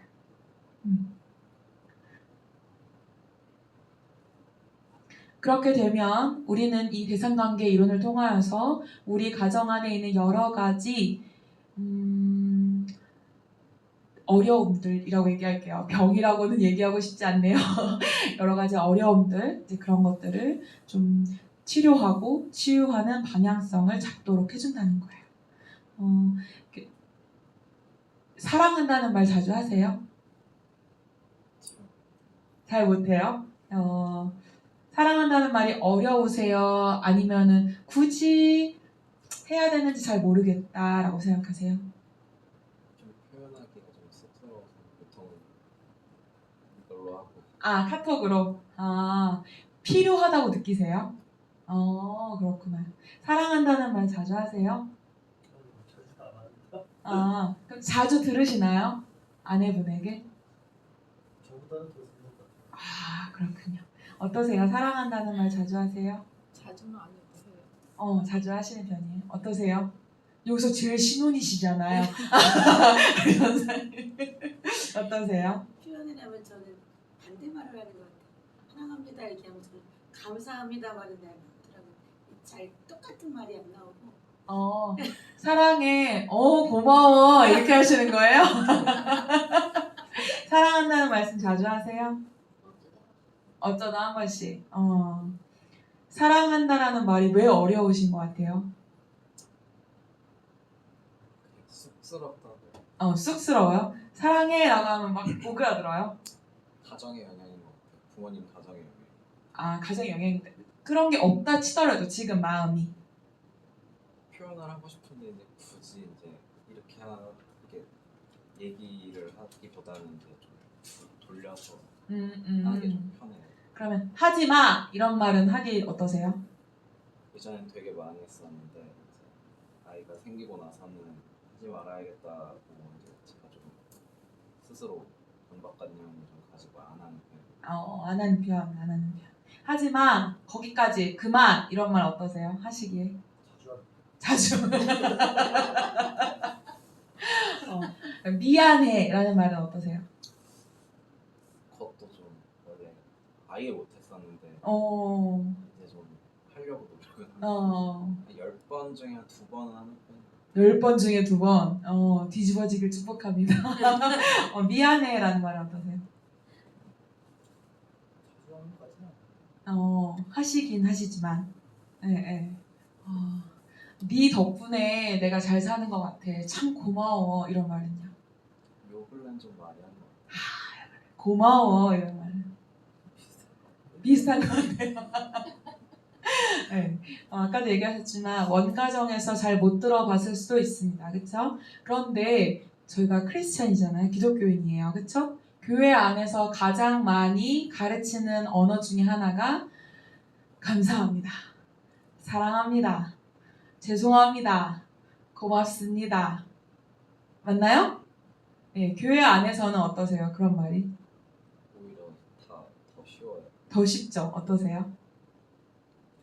그렇게 되면 우리는 이 대상관계 이론을 통하여서 우리 가정 안에 있는 여러 가지 어려움들이라고 얘기할게요. 병이라고는 얘기하고 싶지 않네요. 여러 가지 어려움들, 이제 그런 것들을 좀 치료하고 치유하는 방향성을 잡도록 해준다는 거예요. 사랑한다는 말 자주 하세요? 잘 못해요? 사랑한다는 말이 어려우세요? 아니면은 굳이 해야 되는지 잘 모르겠다라고 생각하세요? 좀 표현하기가 좀 쑥스러워서 보통 이걸로 하고. 카톡으로. 필요하다고 느끼세요? 그렇구나. 사랑한다는 말 자주 하세요? 자주 안 합니다. 그럼 자주 들으시나요? 아내분에게? 저보다는 더 듣는 것 같아요. 그렇군요. 어떠세요? 사랑한다는 말 자주 하세요? 자주는 안 해보세요. 자주 하시는 편이에요. 어떠세요? 여기서 제일 신혼이시잖아요. 어떠세요? 표현을 하면 저는 반대말을 하는 것 같아요. 사랑합니다 얘기하면 저는 감사합니다 말은 잘 못하더라고요. 잘 똑같은 말이 안 나오고. 사랑해. 고마워. 이렇게 하시는 거예요? 사랑한다는 말씀 자주 하세요? 어쩌다 한 번씩. 사랑한다라는 말이 왜 어려우신 것 같아요? 그게 쑥스럽다고. 쑥스러워요? 사랑해라고 하면 막 오그라들어요? 가정의 영향인 것 같아요. 부모님 가정의 영향. 아, 가정의 영향 그런 게 없다 치더라도 지금 마음이 표현을 하고 싶은데 이제 굳이 이제 이렇게 얘기를 하기보다는 이제 좀 돌려서 하는 게 좀 편해요. 그러면 하지 마 이런 말은 하기 어떠세요? 예전엔 되게 많이 했었는데 이제 아이가 생기고 나서는 하지 말아야겠다고 이제 제가 좀 스스로 강박관념을 좀 가지고 안 하는 편이에요. 안 하는 표현, 안 하는 표현. 하지 마, 거기까지, 그만 이런 말 어떠세요? 하시기에? 자주 합니다. 자주. 미안해라는 말은 어떠세요? 그것도 좀 원래 아예 못했었는데 어, 이제 좀 하려고 노력은 하는데 10번 중에 한 2번은 하는 편이에요. 10번 중에 2번, 뒤집어지길 축복합니다. 미안해라는 말은 어떠세요? 자주 하는 것 같진 않아요. 하시긴 하시지만, 예. 네 덕분에 내가 잘 사는 것 같아. 참 고마워. 이런 말은요. 요 근래는 좀 많이 하는 것 같아요. 고마워. 이런 말은. 비슷한 것 같아요. 네. 아까도 얘기하셨지만 원가정에서 잘 못 들어봤을 수도 있습니다. 그렇죠? 그런데 저희가 크리스찬이잖아요. 기독교인이에요. 그렇죠? 교회 안에서 가장 많이 가르치는 언어 중에 하나가 감사합니다. 사랑합니다. 죄송합니다. 고맙습니다. 맞나요? 네, 교회 안에서는 어떠세요? 그런 말이? 오히려 더 쉬워요. 더 쉽죠? 어떠세요?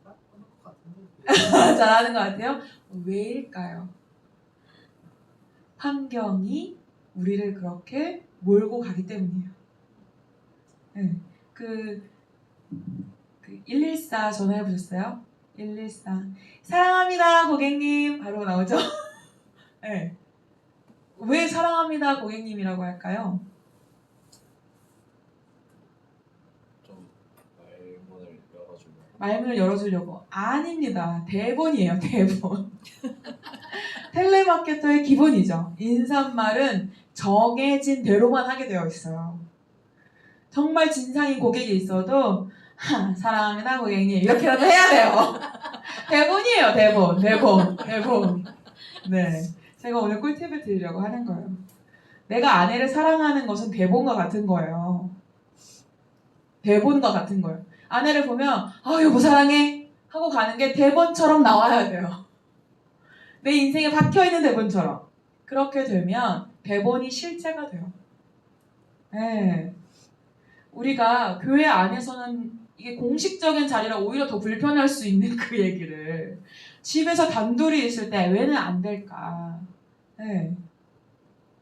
하는 것 같은데. 잘하는 것 같아요? 왜일까요? 환경이 우리를 그렇게 몰고 가기 때문이에요. 네, 그 114 전화해 보셨어요? 114 사랑합니다 고객님 바로 나오죠? 네. 왜 사랑합니다 고객님이라고 할까요? 좀 말문을 열어주려고. 말문을 열어주려고. 아닙니다. 대본이에요, 대본. 텔레마케터의 기본이죠. 인사말은 정해진 대로만 하게 되어 있어요. 정말 진상인 고객이 있어도 사랑합니다 고객님 이렇게라도 해야 돼요. 대본이에요, 대본. 네, 제가 오늘 꿀팁을 드리려고 하는 거예요. 내가 아내를 사랑하는 것은 대본과 같은 거예요. 대본과 같은 거예요. 아내를 보면 여보 사랑해 하고 가는 게 대본처럼 나와야 돼요. 내 인생에 박혀있는 대본처럼. 그렇게 되면 대본이 실제가 돼요. 네. 우리가 교회 안에서는 이게 공식적인 자리라 오히려 더 불편할 수 있는 그 얘기를 집에서 단둘이 있을 때 왜는 안 될까? 네.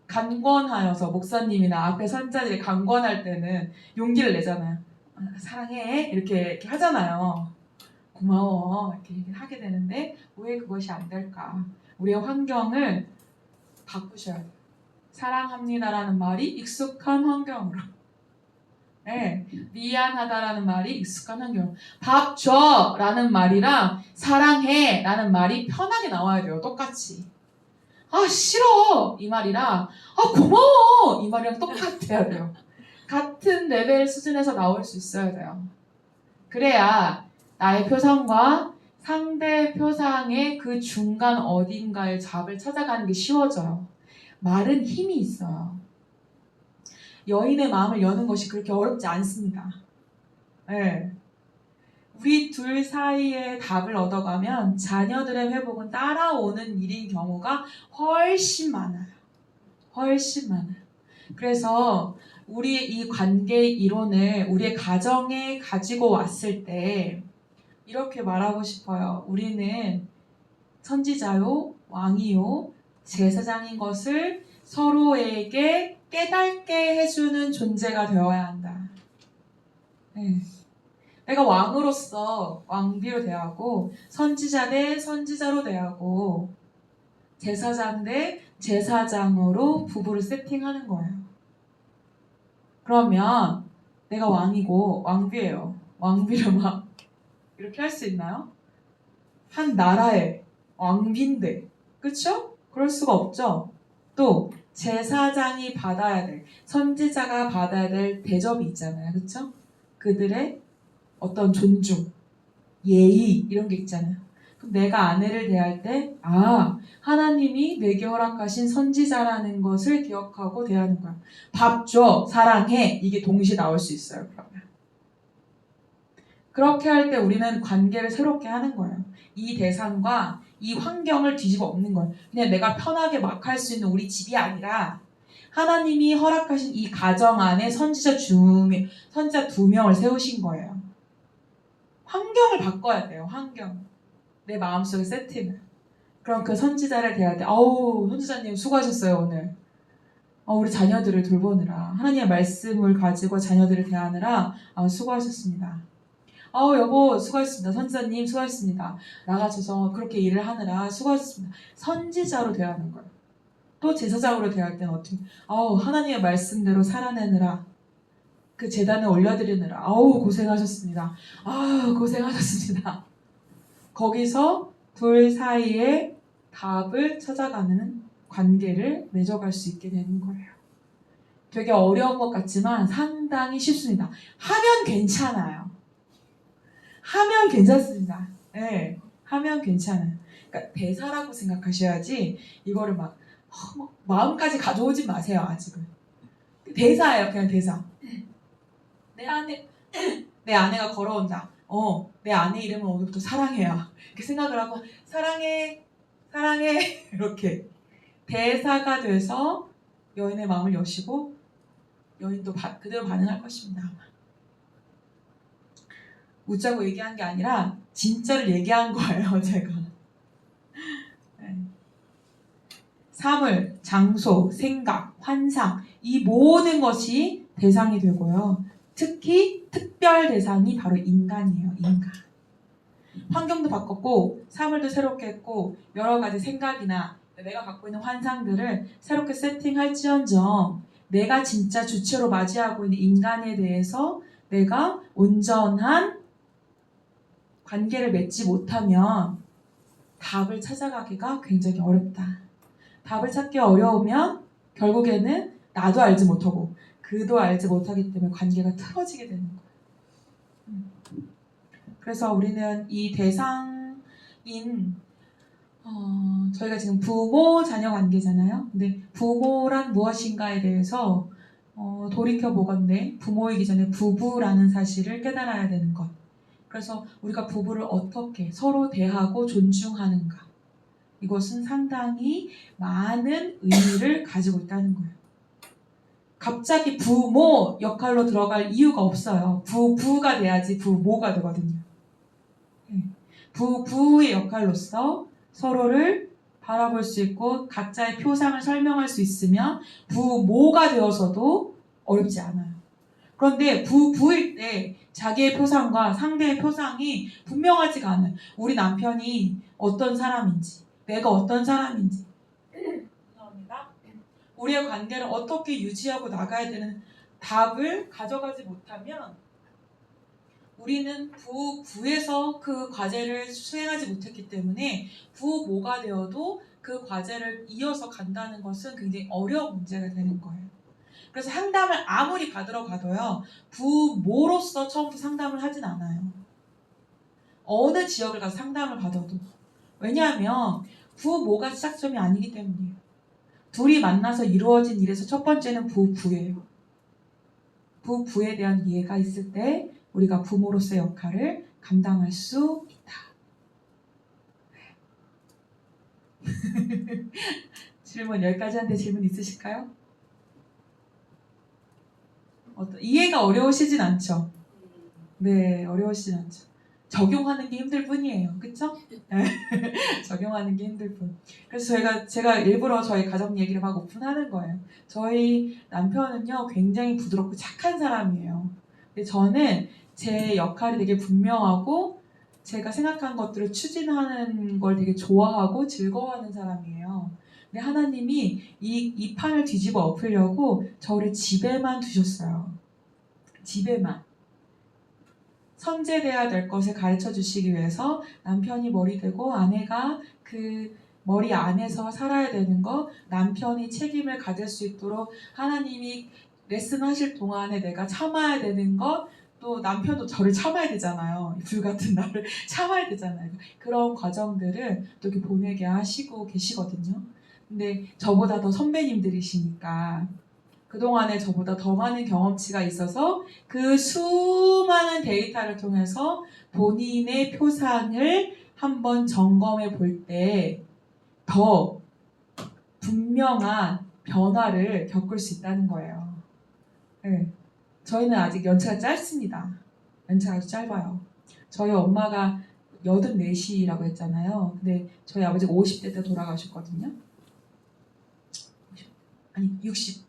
간권하여서 목사님이나 앞에 선자들이 간권할 때는 용기를 내잖아요. 사랑해 이렇게 하잖아요. 고마워 이렇게 얘기를 하게 되는데 왜 그것이 안 될까? 우리의 환경을 바꾸셔야 돼요. 사랑합니다라는 말이 익숙한 환경으로. 네, 미안하다라는 말이 익숙한 환경. 밥 줘라는 말이랑 사랑해라는 말이 편하게 나와야 돼요. 똑같이. 싫어 이 말이랑 고마워 이 말이랑 똑같아야 돼요. 같은 레벨 수준에서 나올 수 있어야 돼요. 그래야 나의 표상과 상대 표상의 그 중간 어딘가의 잡을 찾아가는 게 쉬워져요. 말은 힘이 있어요. 여인의 마음을 여는 것이 그렇게 어렵지 않습니다. 네. 우리 둘 사이에 답을 얻어가면 자녀들의 회복은 따라오는 일인 경우가 훨씬 많아요. 훨씬 많아요. 그래서 우리의 이 관계 이론을 우리의 가정에 가지고 왔을 때 이렇게 말하고 싶어요. 우리는 선지자요, 왕이요, 제사장인 것을 서로에게 깨닫게 해주는 존재가 되어야 한다. 네. 내가 왕으로서 왕비로 대하고 선지자 대 선지자로 대하고 제사장 대 제사장으로 부부를 세팅하는 거예요. 그러면 내가 왕이고 왕비예요. 왕비를 막 이렇게 할 수 있나요? 한 나라의 왕비인데, 그쵸? 그럴 수가 없죠. 또 제사장이 받아야 될, 선지자가 받아야 될 대접이 있잖아요, 그쵸? 그들의 어떤 존중, 예의 이런 게 있잖아요. 그럼 내가 아내를 대할 때, 하나님이 내게 허락하신 선지자라는 것을 기억하고 대하는 거야. 밥 줘, 사랑해, 이게 동시에 나올 수 있어요. 그러면 그렇게 할 때 우리는 관계를 새롭게 하는 거예요. 이 대상과 이 환경을 뒤집어 엎는 거예요. 그냥 내가 편하게 막 할 수 있는 우리 집이 아니라 하나님이 허락하신 이 가정 안에 선지자 2명을 세우신 거예요. 환경을 바꿔야 돼요. 환경. 내 마음속에 세팅을. 그럼 그 선지자를 대할 때 선지자님 수고하셨어요 오늘. 우리 자녀들을 돌보느라 하나님의 말씀을 가지고 자녀들을 대하느라 수고하셨습니다. 여보 수고하셨습니다. 선지자님 수고하셨습니다. 나가셔서 그렇게 일을 하느라 수고하셨습니다. 선지자로 대하는 거예요. 또 제사장으로 대할 때는 어떻게 하나님의 말씀대로 살아내느라 그 제단을 올려드리느라 고생하셨습니다. 고생하셨습니다. 거기서 둘 사이에 답을 찾아가는 관계를 맺어갈 수 있게 되는 거예요. 되게 어려운 것 같지만 상당히 쉽습니다. 하면 괜찮아요. 하면 괜찮습니다. 네, 하면 괜찮아요. 그러니까 대사라고 생각하셔야지 이거를 막 마음까지 가져오지 마세요. 아직은 대사예요. 그냥 대사. 내 아내가 걸어온다. 내 아내 이름은 오늘부터 사랑해야. 이렇게 생각을 하고 사랑해 이렇게 대사가 돼서 여인의 마음을 여시고 여인도 그대로 반응할 것입니다. 웃자고 얘기한 게 아니라 진짜를 얘기한 거예요. 제가. 네. 사물, 장소, 생각, 환상 이 모든 것이 대상이 되고요. 특히 특별 대상이 바로 인간이에요. 인간. 환경도 바꿨고 사물도 새롭게 했고 여러 가지 생각이나 내가 갖고 있는 환상들을 새롭게 세팅할지언정 내가 진짜 주체로 맞이하고 있는 인간에 대해서 내가 온전한 관계를 맺지 못하면 답을 찾아가기가 굉장히 어렵다. 답을 찾기 어려우면 결국에는 나도 알지 못하고 그도 알지 못하기 때문에 관계가 틀어지게 되는 거예요. 그래서 우리는 이 대상인 저희가 지금 부모 자녀 관계잖아요. 근데 부모란 무엇인가에 대해서 돌이켜보건대 부모이기 전에 부부라는 사실을 깨달아야 되는 것. 그래서 우리가 부부를 어떻게 서로 대하고 존중하는가. 이것은 상당히 많은 의미를 가지고 있다는 거예요. 갑자기 부모 역할로 들어갈 이유가 없어요. 부부가 돼야지 부모가 되거든요. 부부의 역할로서 서로를 바라볼 수 있고 각자의 표상을 설명할 수 있으면 부모가 되어서도 어렵지 않아요. 그런데 부부일 때 자기의 표상과 상대의 표상이 분명하지가 않아요. 우리 남편이 어떤 사람인지, 내가 어떤 사람인지, 우리의 관계를 어떻게 유지하고 나가야 되는 답을 가져가지 못하면 우리는 부에서 그 과제를 수행하지 못했기 때문에 부모가 되어도 그 과제를 이어서 간다는 것은 굉장히 어려운 문제가 되는 거예요. 그래서 상담을 아무리 받으러 가도요. 부모로서 처음부터 상담을 하진 않아요. 어느 지역을 가서 상담을 받아도. 왜냐하면 부모가 시작점이 아니기 때문이에요. 둘이 만나서 이루어진 일에서 첫 번째는 부예요. 부에 대한 이해가 있을 때 우리가 부모로서의 역할을 감당할 수 있다. 질문 여기까지한테 질문 있으실까요? 이해가 어려우시진 않죠? 네, 어려우시진 않죠. 적용하는 게 힘들 뿐이에요. 그쵸? 적용하는 게 힘들 뿐. 그래서 제가 일부러 저희 가정 얘기를 막 오픈하는 거예요. 저희 남편은요, 굉장히 부드럽고 착한 사람이에요. 근데 저는 제 역할이 되게 분명하고 제가 생각한 것들을 추진하는 걸 되게 좋아하고 즐거워하는 사람이에요. 근데 하나님이 이 판을 뒤집어 엎으려고 저를 집에만 두셨어요. 집에만. 선제돼야 될 것을 가르쳐 주시기 위해서 남편이 머리 되고 아내가 그 머리 안에서 살아야 되는 거, 남편이 책임을 가질 수 있도록 하나님이 레슨하실 동안에 내가 참아야 되는 것, 또 남편도 저를 참아야 되잖아요. 불같은 나를 참아야 되잖아요. 그런 과정들을 또 이렇게 보내게 하시고 계시거든요. 근데 저보다 더 선배님들이시니까 그동안에 저보다 더 많은 경험치가 있어서 그 수많은 데이터를 통해서 본인의 표상을 한번 점검해 볼 때 더 분명한 변화를 겪을 수 있다는 거예요. 네. 저희는 아직 연차가 짧습니다. 연차가 아주 짧아요. 저희 엄마가 84시라고 했잖아요. 근데 저희 아버지가 50대 때 돌아가셨거든요. 아니 60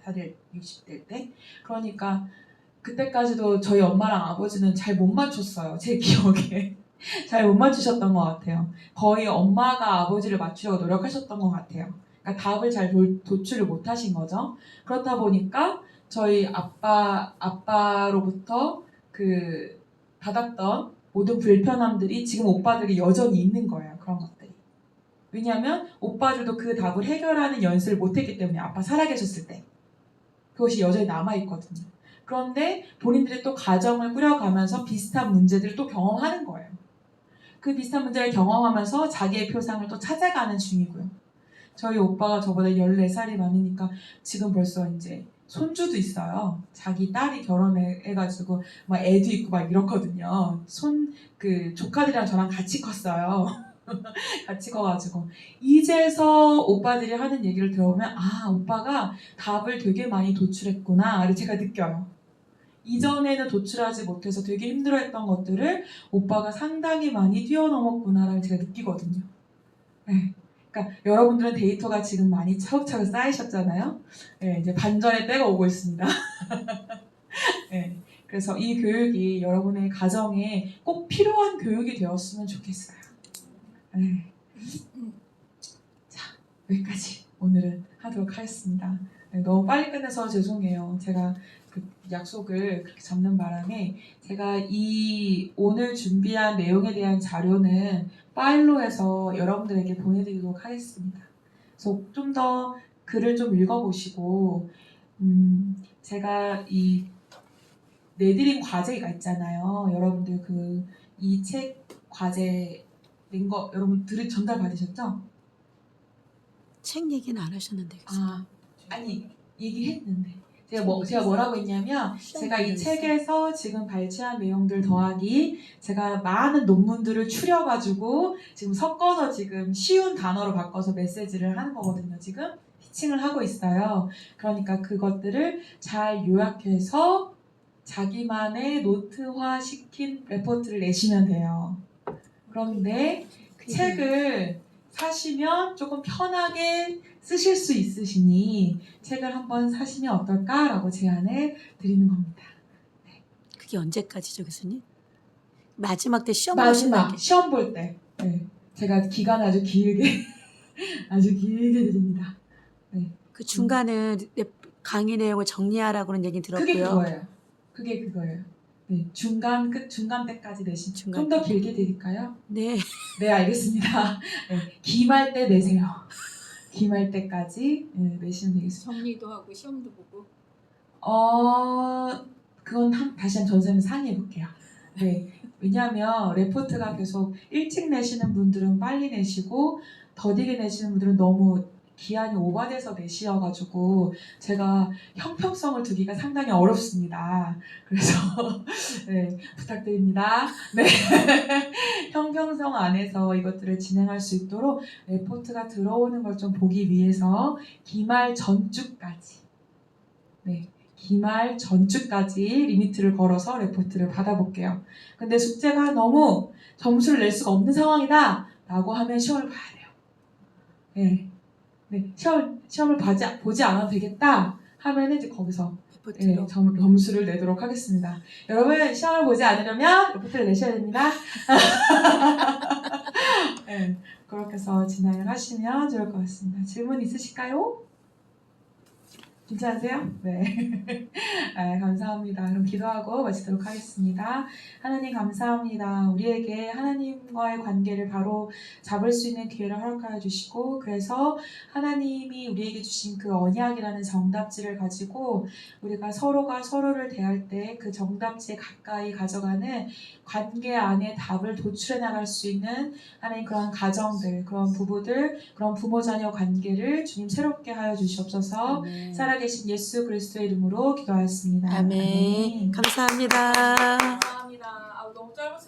다들 60대 때. 그러니까 그때까지도 저희 엄마랑 아버지는 잘 못 맞췄어요. 제 기억에. 잘 못 맞추셨던 것 같아요. 거의 엄마가 아버지를 맞추려고 노력하셨던 것 같아요. 그러니까 답을 잘 도출을 못 하신 거죠. 그렇다 보니까 저희 아빠로부터 그 받았던 모든 불편함들이 지금 오빠들이 여전히 있는 거예요. 그런 것들이. 왜냐하면 오빠들도 그 답을 해결하는 연습을 못했기 때문에 아빠 살아계셨을 때 그것이 여전히 남아있거든요. 그런데 본인들이 또 가정을 꾸려가면서 비슷한 문제들을 또 경험하는 거예요. 그 비슷한 문제를 경험하면서 자기의 표상을 또 찾아가는 중이고요. 저희 오빠가 저보다 14살이 많으니까 지금 벌써 이제 손주도 있어요. 자기 딸이 결혼해가지고 막 애도 있고 막 이렇거든요. 그 조카들이랑 저랑 같이 컸어요. 같이 커가지고 이제서 오빠들이 하는 얘기를 들어보면 아 오빠가 답을 되게 많이 도출했구나를 제가 느껴요. 이전에는 도출하지 못해서 되게 힘들어했던 것들을 오빠가 상당히 많이 뛰어넘었구나를 제가 느끼거든요. 네. 그러니까 여러분들은 데이터가 지금 많이 차곡차곡 쌓이셨잖아요. 네, 이제 반전의 때가 오고 있습니다. 네, 그래서 이 교육이 여러분의 가정에 꼭 필요한 교육이 되었으면 좋겠어요. 네. 자, 여기까지 오늘은 하도록 하겠습니다. 네, 너무 빨리 끝내서 죄송해요. 제가 그 약속을 그렇게 잡는 바람에 제가 이 오늘 준비한 내용에 대한 자료는 파일로 해서 여러분들에게 보내드리도록 하겠습니다. 그래서 좀 더 글을 좀 읽어보시고 제가 이 내드린 과제가 있잖아요. 여러분들 그 이 책 과제 낸 거 여러분 전달 받으셨죠? 책 얘기는 안 하셨는데 교수님. 아니 얘기했는데 제가 뭐라고 했냐면 제가 이 책에서 지금 발췌한 내용들 더하기 제가 많은 논문들을 추려가지고 지금 섞어서 지금 쉬운 단어로 바꿔서 메시지를 하는 거거든요. 지금 티칭을 하고 있어요. 그러니까 그것들을 잘 요약해서 자기만의 노트화 시킨 레포트를 내시면 돼요. 그런데 책을 사시면 조금 편하게 쓰실 수 있으시니 책을 한번 사시면 어떨까라고 제안을 드리는 겁니다. 그게 언제까지죠 교수님? 마지막 때 시험 마지막 시험 볼 때. 네. 제가 기간 아주 길게 아주 길게 드립니다. 네. 그 중간에 강의 내용을 정리하라고 그런 얘기 들었고요. 그게 그거예요. 네, 중간 때까지 내신 중간 좀 더 길게 드릴까요? 네. 네, 알겠습니다. 네, 기말 때 내세요. 기말 때까지 내시면 되겠습니다. 정리도 하고 시험도 보고. 그건 다시 한번 전선에서 상의해 볼게요. 네, 왜냐하면 레포트가 계속 일찍 내시는 분들은 빨리 내시고 더디게 내시는 분들은 너무 기한이 오버돼서 내시어가지고 제가 형평성을 두기가 상당히 어렵습니다. 그래서 네, 부탁드립니다. 네, 형평성 안에서 이것들을 진행할 수 있도록 레포트가 들어오는 걸 좀 보기 위해서 기말 전주까지 기말 전주까지 리미트를 걸어서 레포트를 받아볼게요. 근데 숙제가 너무 점수를 낼 수가 없는 상황이다 라고 하면 시험을 봐야 돼요. 네, 시험을 보지 않아도 되겠다 하면 이제 거기서 점수를 내도록 하겠습니다. 여러분 시험을 보지 않으려면 레포트를 내셔야 됩니다. 네, 그렇게 해서 진행을 하시면 좋을 것 같습니다. 질문 있으실까요? 괜찮으세요? 네. 아, 감사합니다. 그럼 기도하고 마치도록 하겠습니다. 하나님 감사합니다. 우리에게 하나님과의 관계를 바로 잡을 수 있는 기회를 허락하여 주시고 그래서 하나님이 우리에게 주신 그 언약이라는 정답지를 가지고 우리가 서로가 서로를 대할 때 그 정답지에 가까이 가져가는 관계 안에 답을 도출해 나갈 수 있는 하나님 그런 가정들, 그런 부부들, 그런 부모 자녀 관계를 주님 새롭게 하여 주시옵소서. 아멘. 살아계신 예수 그리스도의 이름으로 기도하였습니다. 아멘. 감사합니다. 감사합니다. 아, 너무 짧았어요.